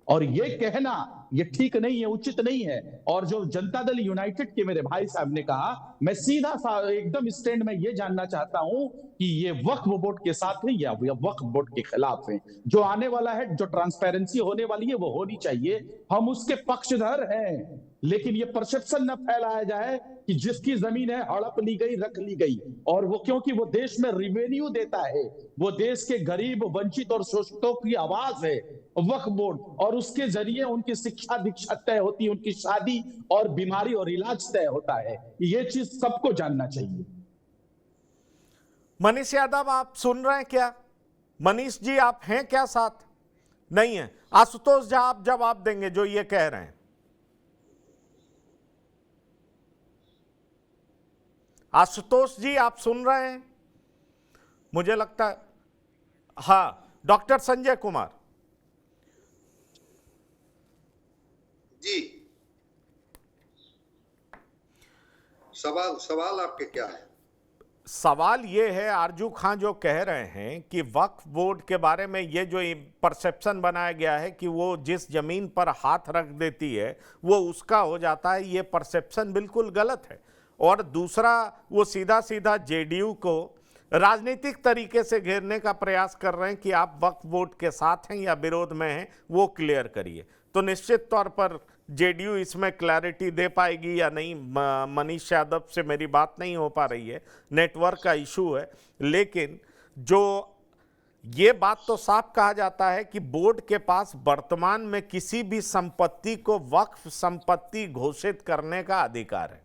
और ये कहना ये ठीक नहीं है, उचित नहीं है। और जो जनता दल यूनाइटेड के मेरे भाई साहब ने कहा, मैं सीधा सा एकदम स्टैंड में ये जानना चाहता हूं कि ये वक्फ बोर्ड के साथ है या वक्फ बोर्ड के खिलाफ है। जो आने वाला है, जो ट्रांसपेरेंसी होने वाली है, वो होनी चाहिए, हम उसके पक्षधर हैं। लेकिन ये परसेप्शन न फैलाया जाए कि जिसकी जमीन है हड़प ली गई, रख ली गई। और वो क्योंकि वो देश में रिवेन्यू देता है, वो देश के गरीब, वंचित और शोषितों की आवाज है वक्फ बोर्ड, और उसके जरिए उनकी शिक्षा दीक्षा तय होती है, उनकी शादी और बीमारी और इलाज तय होता है। ये चीज सबको जानना चाहिए।
मनीष यादव आप सुन रहे हैं क्या? मनीष जी आप हैं क्या साथ? नहीं है। आशुतोष झा आप जवाब देंगे जो ये कह रहे हैं। आशुतोष जी आप सुन रहे हैं? मुझे लगता है हाँ। डॉक्टर संजय कुमार
जी, सवाल आपके क्या है?
सवाल ये है, आरजू खान जो कह रहे हैं कि वक्फ बोर्ड के बारे में ये जो परसेप्शन बनाया गया है कि वो जिस जमीन पर हाथ रख देती है वो उसका हो जाता है, ये परसेप्शन बिल्कुल गलत है। और दूसरा, वो सीधा सीधा जेडीयू को राजनीतिक तरीके से घेरने का प्रयास कर रहे हैं कि आप वक्फ बोर्ड के साथ हैं या विरोध में हैं, वो क्लियर करिए। तो निश्चित तौर पर जेडीयू इसमें क्लैरिटी दे पाएगी या नहीं, मनीष यादव से मेरी बात नहीं हो पा रही है, नेटवर्क का इशू है। लेकिन जो ये बात तो साफ कहा जाता है कि बोर्ड के पास वर्तमान में किसी भी संपत्ति को वक्फ संपत्ति घोषित करने का अधिकार है।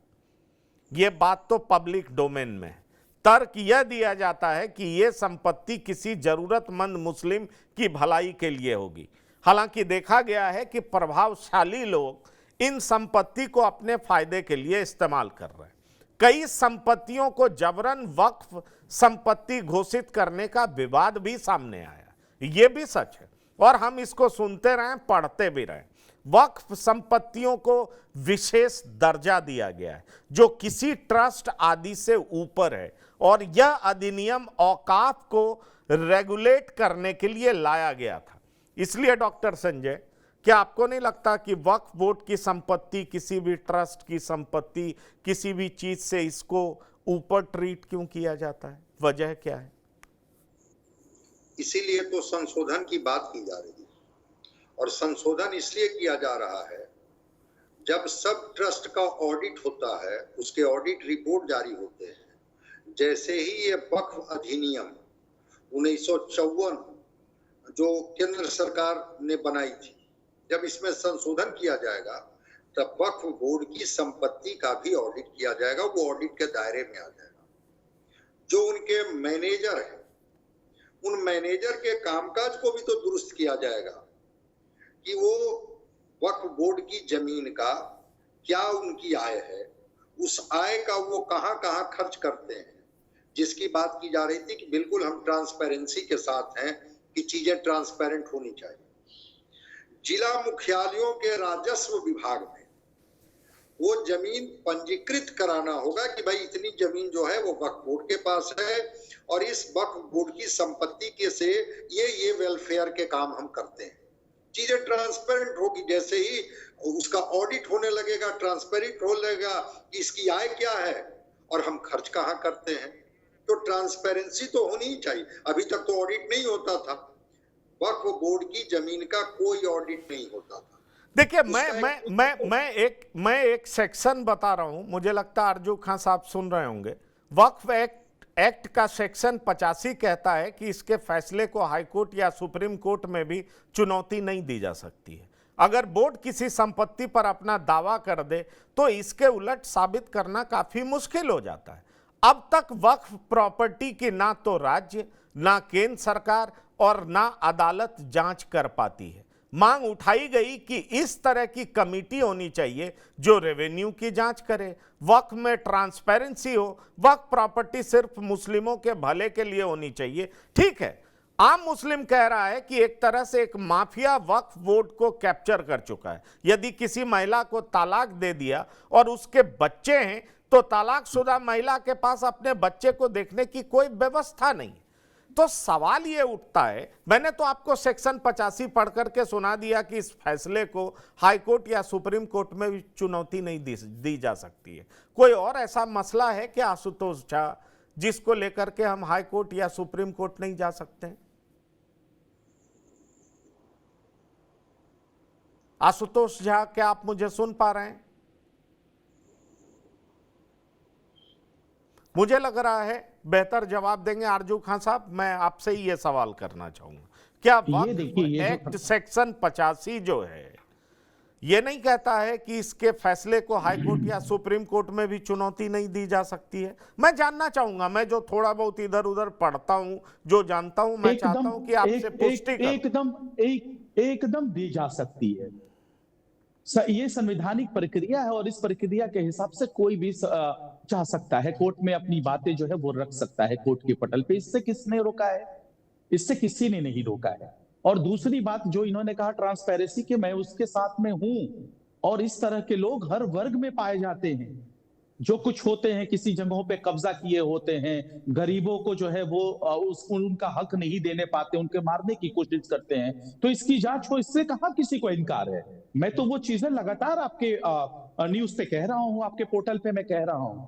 ये बात तो पब्लिक डोमेन में है। तर्क यह दिया जाता है कि यह संपत्ति किसी जरूरतमंद मुस्लिम की भलाई के लिए होगी। हालांकि देखा गया है कि प्रभावशाली लोग इन संपत्ति को अपने फायदे के लिए इस्तेमाल कर रहे हैं। कई संपत्तियों को जबरन वक्फ संपत्ति घोषित करने का विवाद भी सामने आया, ये भी सच है और हम इसको सुनते रहे, पढ़ते भी रहे। वक्फ संपत्तियों को विशेष दर्जा दिया गया है जो किसी ट्रस्ट आदि से ऊपर है और यह अधिनियम औकाफ को रेगुलेट करने के लिए लाया गया था। इसलिए डॉक्टर संजय, क्या आपको नहीं लगता कि वक्फ बोर्ड की संपत्ति किसी भी ट्रस्ट की संपत्ति, किसी भी चीज से इसको ऊपर ट्रीट क्यों किया जाता है? वजह क्या है?
इसीलिए तो संशोधन की बात की जा रही है, और संशोधन इसलिए किया जा रहा है, जब सब ट्रस्ट का ऑडिट होता है, उसके ऑडिट रिपोर्ट जारी होते हैं, जैसे ही ये वक्फ अधिनियम 1954 जो केंद्र सरकार ने बनाई थी, जब इसमें संशोधन किया जाएगा तब वक्फ बोर्ड की संपत्ति का भी ऑडिट किया जाएगा, वो ऑडिट के दायरे में आ जाएगा। जो उनके मैनेजर हैं, उन मैनेजर के कामकाज को भी तो दुरुस्त किया जाएगा कि वो वक्फ बोर्ड की जमीन का क्या उनकी आय है, उस आय का वो कहां कहां खर्च करते हैं, जिसकी बात की जा रही थी कि बिल्कुल हम ट्रांसपेरेंसी के साथ हैं कि चीजें ट्रांसपेरेंट होनी चाहिए। जिला मुख्यालयों के राजस्व विभाग में वो जमीन पंजीकृत कराना होगा कि भाई इतनी जमीन जो है वो वक्फ बोर्ड के पास है, और इस वक्फ बोर्ड की संपत्ति के से ये वेलफेयर के काम हम करते हैं। चीजें ट्रांसपेरेंट होगी, जैसे ही उसका ऑडिट होने लगेगा, ट्रांसपेरेंट हो लगेगा कि इसकी आय क्या है और हम खर्च कहाँ करते हैं। तो ट्रांसपेरेंसी तो होनी ही चाहिए। अभी तक तो ऑडिट नहीं होता था, वक्फ बोर्ड की जमीन का कोई ऑडिट नहीं होता था।
देखिए, मैं एक सेक्शन बता रहा हूं, मुझे लगता है अर्जू खान साहब सुन रहे होंगे। वक्फ एक्ट का सेक्शन 85 कहता है कि इसके फैसले को हाईकोर्ट या सुप्रीम कोर्ट में भी चुनौती नहीं दी जा सकती है। अगर बोर्ड किसी संपत्ति पर अपना दावा कर दे तो इसके उलट साबित करना काफी मुश्किल हो जाता है। अब तक वक्फ प्रॉपर्टी की ना तो राज्य, ना केंद्र सरकार और ना अदालत जांच कर पाती है। मांग उठाई गई कि इस तरह की कमेटी होनी चाहिए जो रेवेन्यू की जांच करे, वक्फ में ट्रांसपेरेंसी हो, वक्फ प्रॉपर्टी सिर्फ मुस्लिमों के भले के लिए होनी चाहिए। ठीक है, आम मुस्लिम कह रहा है कि एक तरह से एक माफिया वक्फ बोर्ड को कैप्चर कर चुका है। यदि किसी महिला को तलाक दे दिया और उसके बच्चे हैं तो तलाकशुदा महिला के पास अपने बच्चे को देखने की कोई व्यवस्था नहीं। तो सवाल ये उठता है, मैंने तो आपको सेक्शन 85 पढ़ करके सुना दिया कि इस फैसले को हाई कोर्ट या सुप्रीम कोर्ट में भी चुनौती नहीं दी जा सकती है। कोई और ऐसा मसला है क्या आशुतोष झा जिसको लेकर के हम हाई कोर्ट या सुप्रीम कोर्ट नहीं जा सकते हैं? आशुतोष झा, क्या आप मुझे सुन पा रहे हैं? मुझे लग रहा है बेहतर जवाब देंगे आरजू खान साहब। मैं आपसे ही ये सवाल करना चाहूंगा, क्या वक्फ एक्ट सेक्शन 85 जो है ये नहीं कहता है कि इसके फैसले को हाई कोर्ट या सुप्रीम कोर्ट में भी चुनौती नहीं दी जा सकती है? मैं जानना चाहूंगा, मैं जो थोड़ा बहुत इधर उधर पढ़ता हूं, जो जानता हूं, मैं चाहता हूं कि आपसे पुष्टि करें।
एकदम दी जा सकती है। ये संवैधानिक प्रक्रिया है और इस प्रक्रिया के हिसाब से कोई भी चाह सकता है कोर्ट में अपनी बातें जो है वो रख सकता है कोर्ट के पटल पे। इससे किसने रोका है? इससे किसी ने नहीं रोका है। और दूसरी बात जो इन्होंने कहा ट्रांसपेरेंसी की, मैं उसके साथ में हूं। और इस तरह के लोग हर वर्ग में पाए जाते हैं, जो कुछ होते हैं किसी जगहों पे कब्जा किए होते हैं, गरीबों को जो है वो उनका हक नहीं देने पाते, उनके मारने की कोशिश करते हैं। तो इसकी जांच हो, इससे कहां किसी को इनकार है। मैं तो वो चीजें लगातार आपके न्यूज पे कह रहा हूं, आपके पोर्टल पे मैं कह रहा हूं।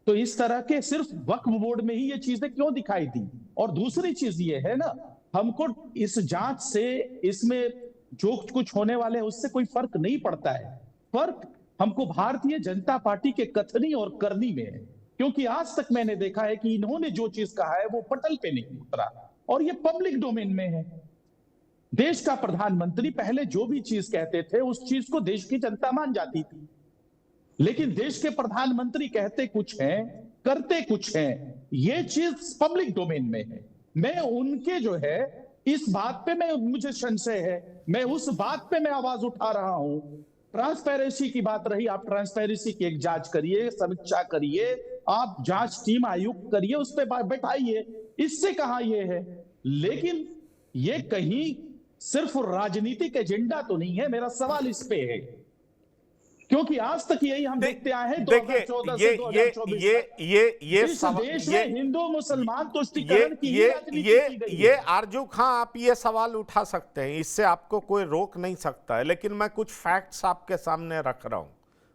तो इस तरह के सिर्फ वक्फ बोर्ड में ही ये चीजें क्यों दिखाई दी? और दूसरी चीज ये है ना, हमको इस जांच से इसमें जो कुछ होने वाले है उससे कोई फर्क नहीं पड़ता है। फर्क हमको भारतीय जनता पार्टी के कथनी और करनी में है, क्योंकि आज तक मैंने देखा है कि इन्होंने जो चीज कहा है वो पटल पे नहीं उतरा और ये पब्लिक डोमेन में है। देश का प्रधानमंत्री पहले जो भी चीज कहते थे उस चीज को देश की जनता मान जाती थी, लेकिन देश के प्रधानमंत्री कहते कुछ हैं, करते कुछ हैं। ये चीज पब्लिक डोमेन में है। मैं उनके जो है इस बात पे मुझे संशय है, मैं उस बात पे मैं आवाज उठा रहा हूं। ट्रांसपेरेंसी की बात रही, आप ट्रांसपेरेंसी की एक जांच करिए, समीक्षा करिए, आप जांच टीम आयुक्त करिए, उस पर बैठाइए, इससे कहां ये है। लेकिन ये कहीं सिर्फ राजनीतिक एजेंडा तो नहीं है, मेरा सवाल इस पे है, क्योंकि आज तक यही हम देखते आए हैं। 2014 से 2024 इस देश में हिंदू मुसलमान तुष्टीकरण की राजनीति
ये आरजू खां, आप ये सवाल उठा सकते हैं, इससे आपको कोई रोक नहीं सकता है। लेकिन मैं कुछ फैक्ट्स आपके सामने रख रहा हूं।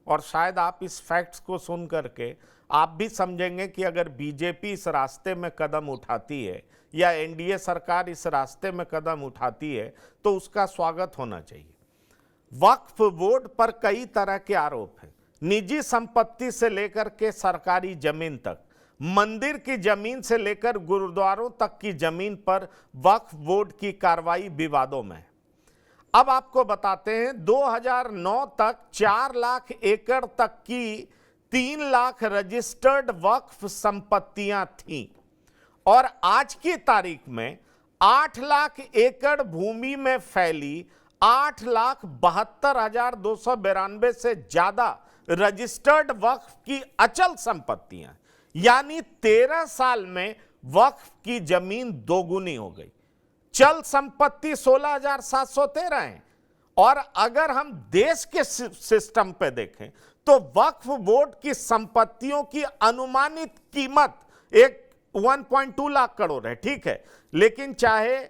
और शायद आप इस फैक्ट्स को सुन करके आप भी समझेंगे कि अगर बीजेपी इस रास्ते में कदम उठाती है या एनडीए सरकार इस रास्ते में कदम उठाती है तो उसका स्वागत होना चाहिए। वक्फ बोर्ड पर कई तरह के आरोप हैं, निजी संपत्ति से लेकर के सरकारी जमीन तक, मंदिर की जमीन से लेकर गुरुद्वारों तक की जमीन पर वक्फ बोर्ड की कार्रवाई विवादों में है। अब आपको बताते हैं 2009 तक 4 लाख एकड़ तक की 3 लाख रजिस्टर्ड वक्फ संपत्तियां थीं और आज की तारीख में 8 लाख एकड़ भूमि में फैली 8,72,292 से ज्यादा रजिस्टर्ड वक्फ की अचल संपत्तियां, यानी 13 साल में वक्फ की जमीन दोगुनी हो गई। चल संपत्ति 16,713 है और अगर हम देश के सिस्टम पे देखें तो वक्फ बोर्ड की संपत्तियों की अनुमानित कीमत एक 1.2 लाख करोड़ है, ठीक है, लेकिन चाहे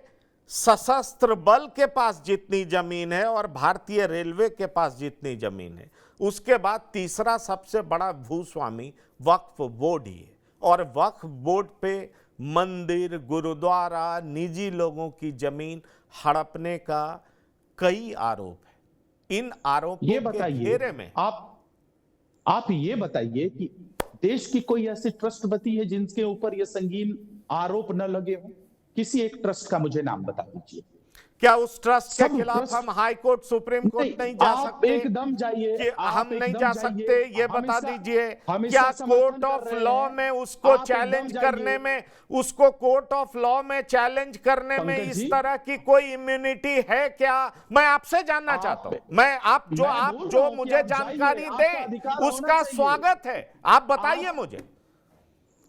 सशस्त्र बल के पास जितनी जमीन है और भारतीय रेलवे के पास जितनी जमीन है, उसके बाद तीसरा सबसे बड़ा भूस्वामी वक्फ बोर्ड ही है और वक्फ बोर्ड पे मंदिर, गुरुद्वारा, निजी लोगों की जमीन हड़पने का कई आरोप है। इन आरोपों के घेरे में
आप ये बताइए कि देश की कोई ऐसी ट्रस्टपति है जिनके ऊपर ये संगीन आरोप न लगे हो? किसी एक ट्रस्ट का मुझे नाम बता दीजिए।
क्या उस ट्रस्ट के खिलाफ हम हाई कोर्ट, सुप्रीम कोर्ट नहीं जा सकते?
एकदम जाइए
कि हम नहीं जा सकते, ये बता दीजिए। क्या कोर्ट ऑफ लॉ में उसको चैलेंज करने में, उसको कोर्ट ऑफ लॉ में चैलेंज करने में इस तरह की कोई इम्यूनिटी है क्या? मैं आपसे जानना चाहता हूं। मैं आप जो मुझे जानकारी दें उसका स्वागत है, आप बताइए मुझे।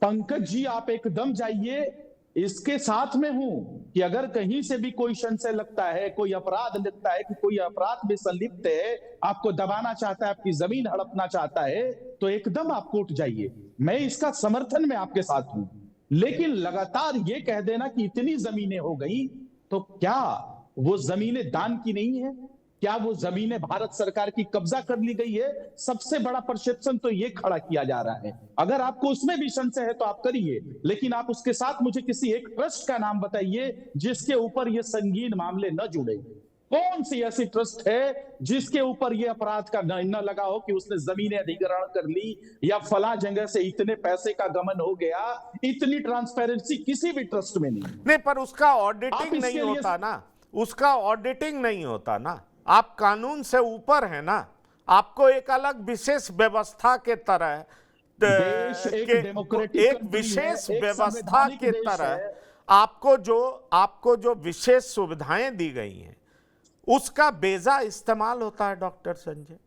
पंकज जी, आप एकदम जाइए, इसके साथ में हूं कि अगर कहीं से भी कोई संशय लगता है, कोई अपराध लगता है कि कोई अपराध में संलिप्त है, आपको दबाना चाहता है, आपकी जमीन हड़पना चाहता है, तो एकदम आप कोर्ट जाइए। मैं इसका समर्थन में आपके साथ हूं, लेकिन लगातार ये कह देना कि इतनी जमीनें हो गई, तो क्या वो जमीनें दान की नहीं है? क्या वो जमीनें भारत सरकार की कब्जा कर ली गई है? सबसे बड़ा परसेप्शन तो ये खड़ा किया जा रहा है। अगर आपको उसमें भी संशय है तो आप करिए, लेकिन आप उसके साथ मुझे किसी एक ट्रस्ट का नाम बताइए जिसके ऊपर ये संगीन मामले न जुड़े। कौन सी ऐसी ट्रस्ट है जिसके ऊपर ये अपराध का न लगा हो कि उसने जमीनें अधिग्रहण कर ली या फला जगह से इतने पैसे का गमन हो गया? इतनी ट्रांसपेरेंसी किसी भी ट्रस्ट में नहीं।
पर उसका ऑडिटिंग नहीं होता ना, उसका ऑडिटिंग नहीं होता ना। आप कानून से ऊपर है ना, आपको एक अलग विशेष व्यवस्था के तरह एक विशेष व्यवस्था के तरह आपको जो विशेष सुविधाएं दी गई हैं उसका बेजा इस्तेमाल होता है डॉक्टर संजय।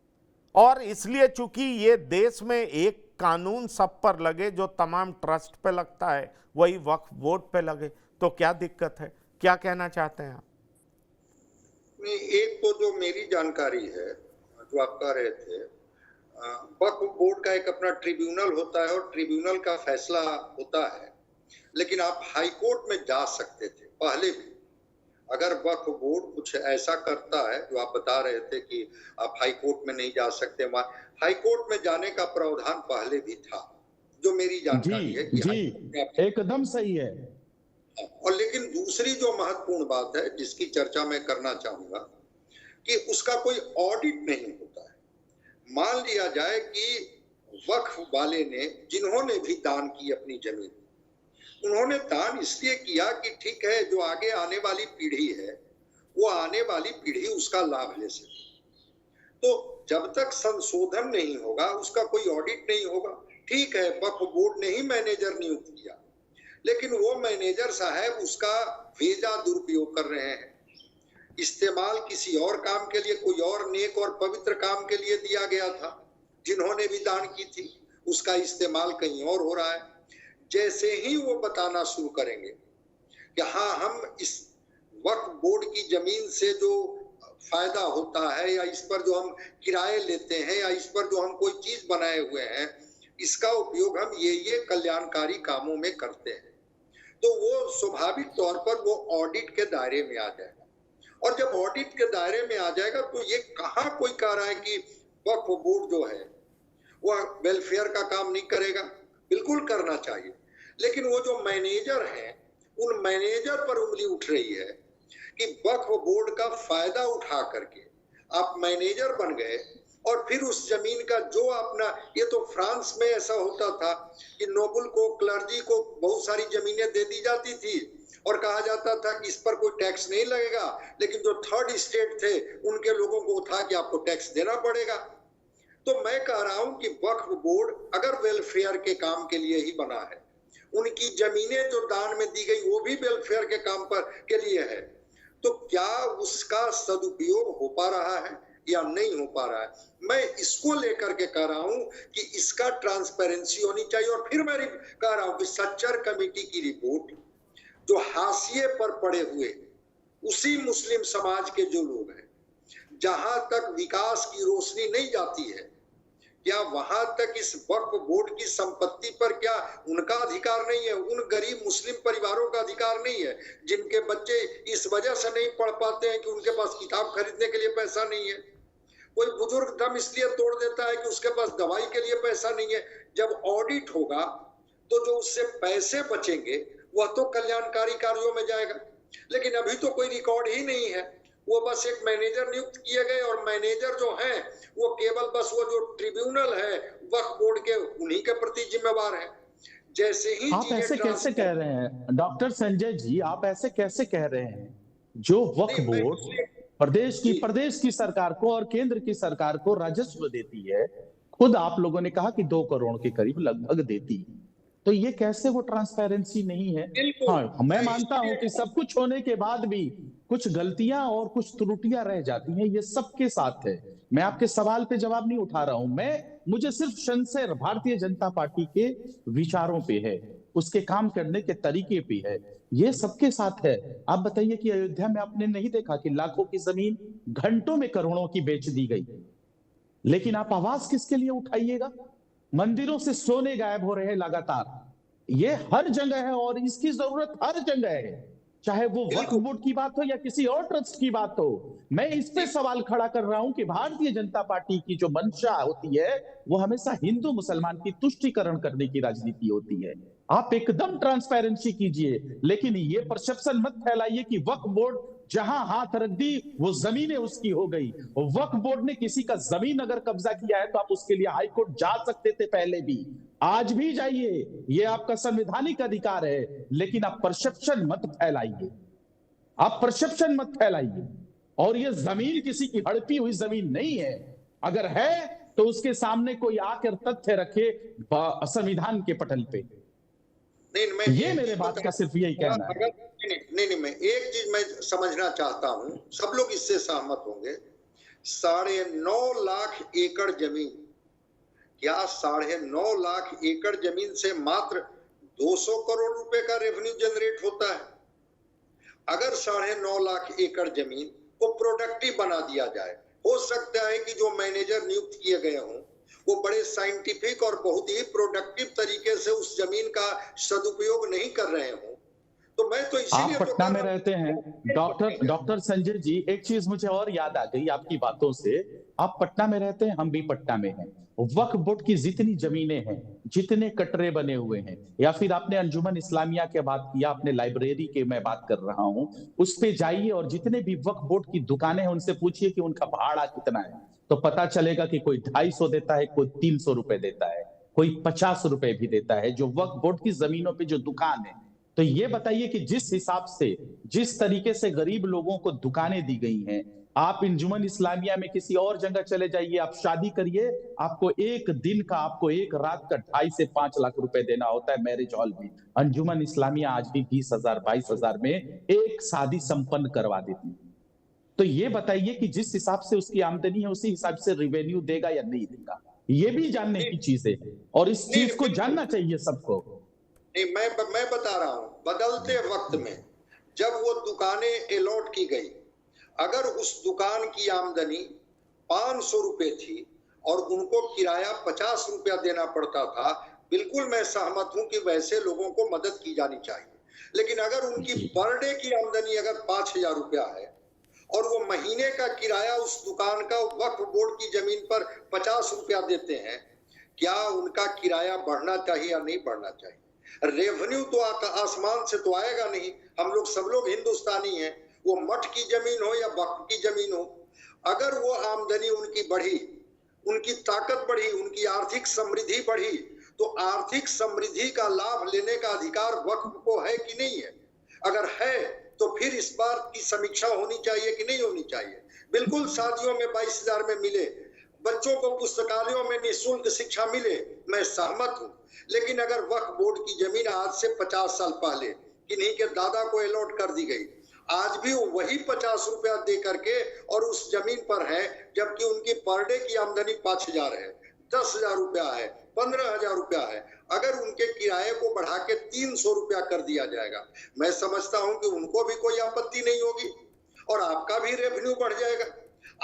और इसलिए चूंकि ये देश में एक कानून सब पर लगे, जो तमाम ट्रस्ट पे लगता है वही वक्फ बोर्ड पे लगे, तो क्या दिक्कत है? क्या कहना चाहते हैं आप?
एक तो जो मेरी जानकारी है, जो आप कह रहे थे, वक्फ बोर्ड का एक अपना ट्रिब्यूनल होता है और ट्रिब्यूनल का फैसला होता है, लेकिन आप हाई कोर्ट में जा सकते थे पहले भी। अगर वक्फ बोर्ड कुछ ऐसा करता है जो आप बता रहे थे कि आप हाई कोर्ट में नहीं जा सकते, हाई कोर्ट में जाने का प्रावधान पहले भी था, जो मेरी जानकारी है कि
एकदम सही है।
और लेकिन दूसरी जो महत्वपूर्ण बात है जिसकी चर्चा मैं करना चाहूंगा कि उसका कोई ऑडिट नहीं होता है। मान लिया जाए कि वक्फ वाले ने, जिन्होंने भी दान की अपनी जमीन, उन्होंने दान इसलिए किया कि ठीक है, जो आगे आने वाली पीढ़ी है वो आने वाली पीढ़ी उसका लाभ ले सके। तो जब तक संशोधन नहीं होगा उसका कोई ऑडिट नहीं होगा। ठीक है, वक्फ बोर्ड ने ही मैनेजर नियुक्त किया, लेकिन वो मैनेजर साहब उसका भेजा दुरुपयोग कर रहे हैं। इस्तेमाल किसी और काम के लिए, कोई और नेक और पवित्र काम के लिए दिया गया था, जिन्होंने भी दान की थी, उसका इस्तेमाल कहीं और हो रहा है। जैसे ही वो बताना शुरू करेंगे कि हाँ, हम इस वक्फ बोर्ड की जमीन से जो फायदा होता है या इस पर जो हम किराए लेते हैं या इस पर जो हम कोई चीज बनाए हुए हैं, इसका उपयोग हम ये कल्याणकारी कामों में करते हैं, तो वो स्वाभाविक तौर पर वो ऑडिट के दायरे में आ जाएगा। और जब ऑडिट के दायरे में आ जाएगा तो ये कहाँ कोई कह रहा है कि वक्फ बोर्ड जो है वह वेलफेयर का काम नहीं करेगा, बिल्कुल करना चाहिए, लेकिन वो जो मैनेजर हैं उन मैनेजर पर उंगली उठ रही है कि वक्फ बोर्ड का फायदा उठा करके आप मैनेजर बन गए और फिर उस जमीन का जो अपना, ये तो फ्रांस में ऐसा होता था कि नोबल को, क्लर्जी को बहुत सारी जमीनें दे दी जाती थी और कहा जाता था कि इस पर कोई टैक्स नहीं लगेगा, लेकिन जो थर्ड स्टेट थे उनके लोगों को था कि आपको टैक्स देना पड़ेगा। तो मैं कह रहा हूं कि वक्फ बोर्ड अगर वेलफेयर के काम के लिए ही बना है, उनकी जमीनें जो दान में दी गई वो भी वेलफेयर के काम पर के लिए है, तो क्या उसका सदुपयोग हो पा रहा है या नहीं हो पा रहा है? मैं इसको लेकर के कह रहा हूं कि इसका ट्रांसपेरेंसी होनी चाहिए। और फिर मैं कह रहा हूं कि सच्चर कमेटी की रिपोर्ट जो हाशिए पर पड़े हुए उसी मुस्लिम समाज के जो लोग हैं, जहां तक विकास की रोशनी नहीं जाती है, क्या वहां तक इस वक्फ बोर्ड की संपत्ति पर क्या उनका अधिकार नहीं है? उन गरीब मुस्लिम परिवारों का अधिकार नहीं है जिनके बच्चे इस वजह से नहीं पढ़ पाते हैं कि उनके पास किताब खरीदने के लिए पैसा नहीं है? कोई बुजुर्ग दम इसलिए तोड़ देता है कि उसके पास दवाई के लिए पैसा नहीं है। जब ऑडिट होगा तो जो उससे पैसे बचेंगे वह तो कल्याणकारी कार्यों में जाएगा, लेकिन अभी तो कोई रिकॉर्ड ही नहीं है। वो बस एक मैनेजर नियुक्त किए गए और मैनेजर जो हैं वो केवल बस वो जो ट्रिब्यूनल है वक्फ बोर्ड के उन्हीं के प्रति जिम्मेवार है। जैसे ही
आप ऐसे कैसे कह रहे हैं डॉक्टर संजय जी, आप ऐसे कैसे कह रहे हैं? जो वक्फ बोर्ड प्रदेश की सरकार को और केंद्र की सरकार को राजस्व देती है, खुद आप लोगों ने कहा कि 2 करोड़ के करीब लगभग देती है, तो ये कैसे वो ट्रांसपेरेंसी नहीं है? हाँ, मैं मानता हूं कि सब कुछ होने के बाद भी कुछ गलतियां और कुछ त्रुटियां रह जाती हैं, ये सबके साथ है। मैं आपके सवाल पे जवाब नहीं उठा रहा हूं, मुझे सिर्फ संशय भारतीय जनता पार्टी के विचारों पे है, उसके काम करने के तरीके पे है, ये सबके साथ है। आप बताइए कि अयोध्या में आपने नहीं देखा कि लाखों की जमीन घंटों में करोड़ों की बेच दी गई, लेकिन आप आवाज किसके लिए उठाइएगा? मंदिरों से सोने गायब हो रहे हैं लगातार, ये हर जगह है और इसकी जरूरत हर जगह है, चाहे वो वक्फ बोर्ड की बात हो या किसी और ट्रस्ट की बात हो। मैं इस पे सवाल खड़ा कर रहा हूं कि भारतीय जनता पार्टी की जो मंशा होती है वो हमेशा हिंदू मुसलमान की तुष्टीकरण करने की राजनीति होती है। आप एकदम ट्रांसपेरेंसी कीजिए, लेकिन ये परसेप्शन मत फैलाइए कि वक्फ बोर्ड जहां हाथ रख दी वो जमीनें उसकी हो गई। वक्फ बोर्ड ने किसी का जमीन अगर कब्जा किया है तो आप उसके लिए हाईकोर्ट जा सकते थे पहले भी, आज भी जाइए, ये आपका संवैधानिक अधिकार है, लेकिन आप परसेप्शन मत फैलाइए, आप परसेप्शन मत फैलाइए। और ये जमीन किसी की हड़पी हुई जमीन नहीं है, अगर है तो उसके सामने कोई आकर तथ्य रखे संविधान के पटल पे। ये मेरे बात का सिर्फ यही कहना है।
नहीं, मैं एक चीज मैं समझना चाहता हूं, सब लोग इससे सहमत होंगे। 9.5 लाख एकड़ जमीन, क्या 9.5 लाख एकड़ जमीन से मात्र 200 करोड़ रुपए का रेवेन्यू जनरेट होता है? अगर 9.5 लाख एकड़ जमीन को प्रोडक्टिव बना दिया जाए, हो सकता है कि जो मैनेजर नियुक्त किए गए हों वो बड़े साइंटिफिक और बहुत ही प्रोडक्टिव तरीके से उस जमीन का सदुपयोग नहीं कर रहे हों, तो मैं तो इसीलिए
आप पटना में रहते हैं डॉक्टर संजय जी, एक चीज मुझे और याद आ गई आपकी बातों से। आप पटना में रहते हैं, हम भी पटना में हैं। वक्फ बोर्ड की जितनी जमीनें हैं, जितने कटरे बने हुए हैं, या फिर आपने अंजुमन इस्लामिया के बात किया, आपने लाइब्रेरी के मैं बात कर रहा हूं, उस पे जाइए और जितने भी वक्फ बोर्ड की दुकानें हैं उनसे पूछिए कि उनका भाड़ा कितना है, तो पता चलेगा कि कोई 250 देता है, कोई 300 रुपए देता है, कोई 50 रुपए भी देता है, जो वक्फ बोर्ड की जमीनों पे जो दुकान है। तो ये बताइए कि जिस हिसाब से, जिस तरीके से गरीब लोगों को दुकानें दी गई हैं, आप अंजुमन इस्लामिया में किसी और जगह चले जाइए, आप शादी करिए, आपको एक दिन का, आपको एक रात का 2.5 से 5 लाख रुपए देना होता है मैरिज हॉल में। अंजुमन इस्लामिया आज भी 20,000 22,000 में एक शादी संपन्न करवा देती है। तो ये बताइए कि जिस हिसाब से उसकी आमदनी है उसी हिसाब से रिवेन्यू देगा या नहीं देगा, ये भी जानने की चीज है और इस चीज को जानना चाहिए सबको।
नहीं, मैं बता रहा हूं, बदलते वक्त में जब वो दुकानें अलॉट की गई, अगर उस दुकान की आमदनी 500 रुपए थी और उनको किराया 50 रुपया देना पड़ता था, बिल्कुल मैं सहमत हूं कि वैसे लोगों को मदद की जानी चाहिए। लेकिन अगर उनकी पर डे की आमदनी अगर 5,000 रुपया है और वो महीने का किराया उस दुकान का वक्फ बोर्ड की जमीन पर 50 रुपया देते हैं, क्या उनका किराया बढ़ना चाहिए या नहीं बढ़ना चाहिए? रेवेन्यू तो आसमान से तो आएगा नहीं, हम लोग सब लोग हिंदुस्तानी हैं, वो मठ की जमीन हो या वक्फ की जमीन हो, अगर वो आमदनी उनकी बढ़ी, उनकी ताकत बढ़ी, उनकी आर्थिक समृद्धि बढ़ी, तो आर्थिक समृद्धि का लाभ लेने का अधिकार वक्फ को है कि नहीं है? अगर है तो फिर इस बार की समीक्षा होनी चाहिए कि नहीं होनी चाहिए? बिल्कुल शादियों में 22,000 में मिले, बच्चों को पुस्तकालयों में निःशुल्क शिक्षा मिले, मैं सहमत हूं, लेकिन अगर वक्फ बोर्ड की जमीन आज से 50 साल पहले किन्हीं के दादा को अलॉट कर दी गई, आज भी वही 50 रुपया दे करके और उस जमीन पर है, जबकि उनकी पर डे की आमदनी 5,000 है, 10,000 रुपया है, 15,000 रुपया है, अगर उनके किराए को बढ़ा के 300 रुपया कर दिया जाएगा, मैं समझता हूं कि उनको भी कोई आपत्ति नहीं होगी और आपका भी रेवेन्यू बढ़ जाएगा।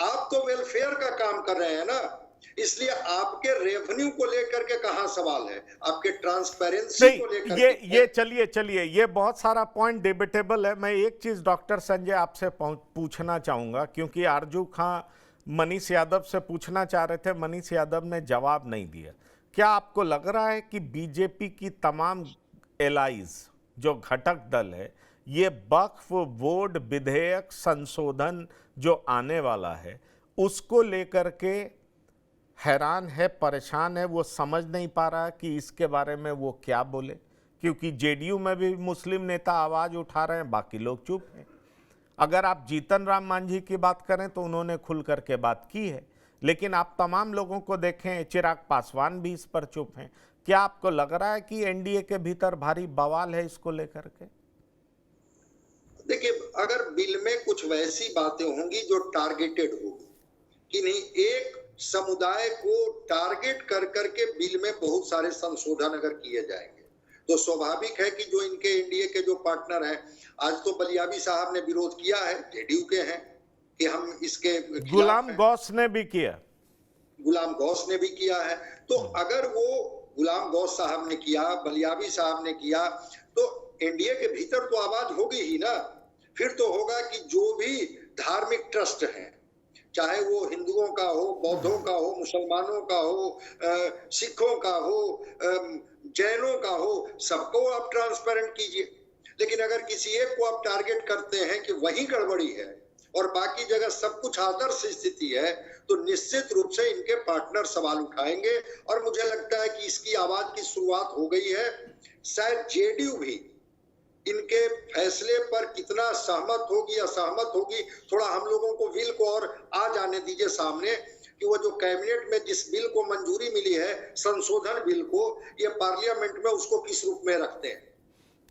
आप तो वेलफेयर का काम कर रहे हैं ना, इसलिए आपके रेवेन्यू को लेकर के कहां सवाल है, आपके ट्रांसपेरेंसी को लेकर
ये चलिए ये बहुत सारा पॉइंट डिबेटेबल है। मैं एक चीज डॉक्टर संजय आपसे पूछना चाहूंगा, क्योंकि आरजू खां मनीष यादव से पूछना चाह रहे थे, मनीष यादव ने जवाब नहीं दिया। क्या आपको लग रहा है कि बीजेपी की तमाम एलाइज जो घटक दल है, ये वक्फ बोर्ड विधेयक संशोधन जो आने वाला है उसको लेकर के हैरान है, परेशान है, वो समझ नहीं पा रहा कि इसके बारे में वो क्या बोले? क्योंकि जेडीयू में भी मुस्लिम नेता आवाज उठा रहे हैं, बाकी लोग चुप हैं। अगर आप जीतन राम मांझी की बात करें तो उन्होंने खुल करके बात की है, लेकिन आप तमाम लोगों को देखें, चिराग पासवान भी इस पर चुप हैं। क्या आपको लग रहा है कि एनडीए के भीतर भारी बवाल है इसको लेकर के?
देखिए, अगर बिल में कुछ वैसी बातें होंगी जो टारगेटेड होगी कि नहीं, एक समुदाय को टारगेट कर करके बिल में बहुत सारे संशोधन अगर किए जाएंगे तो स्वाभाविक है कि जो इनके एनडीए के जो पार्टनर हैं, आज तो बलियाबी साहब ने विरोध किया है, जेडीयू के हैं कि हम इसके,
गुलाम गौस ने भी किया,
गुलाम गौस ने भी किया है। तो अगर वो गुलाम गौस साहब ने किया, बलियाबी साहब ने किया, तो एनडीए के भीतर तो आवाज होगी ही ना। फिर तो होगा कि जो भी धार्मिक ट्रस्ट हैं, चाहे वो हिंदुओं का हो, बौद्धों का हो, मुसलमानों का हो, सिखों का हो, जैनों का हो, सबको आप ट्रांसपेरेंट कीजिए। लेकिन अगर किसी एक को आप टारगेट करते हैं कि वही गड़बड़ी है और बाकी जगह सब कुछ आदर्श स्थिति है, तो निश्चित रूप से इनके पार्टनर सवाल उठाएंगे और मुझे लगता है कि इसकी आवाज की शुरुआत हो गई है। शायद जेडीयू भी इनके फैसले पर कितना सहमत होगी, असहमत होगी, थोड़ा हम लोगों को बिल को और आ जाने दीजिए सामने कि वो जो कैबिनेट में जिस बिल को मंजूरी मिली है, संशोधन बिल को, ये पार्लियामेंट में उसको किस रूप में रखते हैं।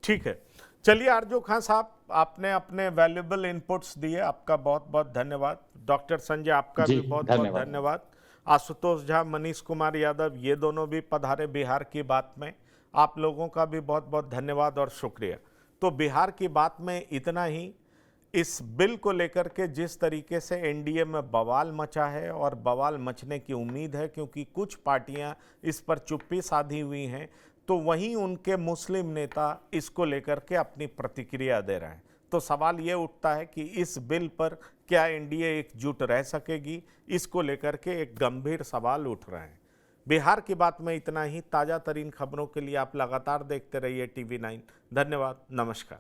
ठीक है, चलिए आरजू खां साहब, आपने अपने वैल्यूएबल इनपुट्स दिए, आपका बहुत बहुत धन्यवाद। डॉक्टर संजय, आपका भी बहुत बहुत धन्यवाद। आशुतोष झा, मनीष कुमार यादव, ये दोनों भी पधारे बिहार की बात में, आप लोगों का भी बहुत बहुत धन्यवाद और शुक्रिया। तो बिहार की बात में इतना ही। इस बिल को लेकर के जिस तरीके से एनडीए में बवाल मचा है और बवाल मचने की उम्मीद है, क्योंकि कुछ पार्टियां इस पर चुप्पी साधी हुई हैं, तो वहीं उनके मुस्लिम नेता इसको लेकर के अपनी प्रतिक्रिया दे रहे हैं। तो सवाल ये उठता है कि इस बिल पर क्या एनडीए एकजुट रह सकेगी, इसको लेकर के एक गंभीर सवाल उठ रहे हैं। बिहार की बात में इतना ही। ताज़ा तरीन खबरों के लिए आप लगातार देखते रहिए TV9। धन्यवाद, नमस्कार।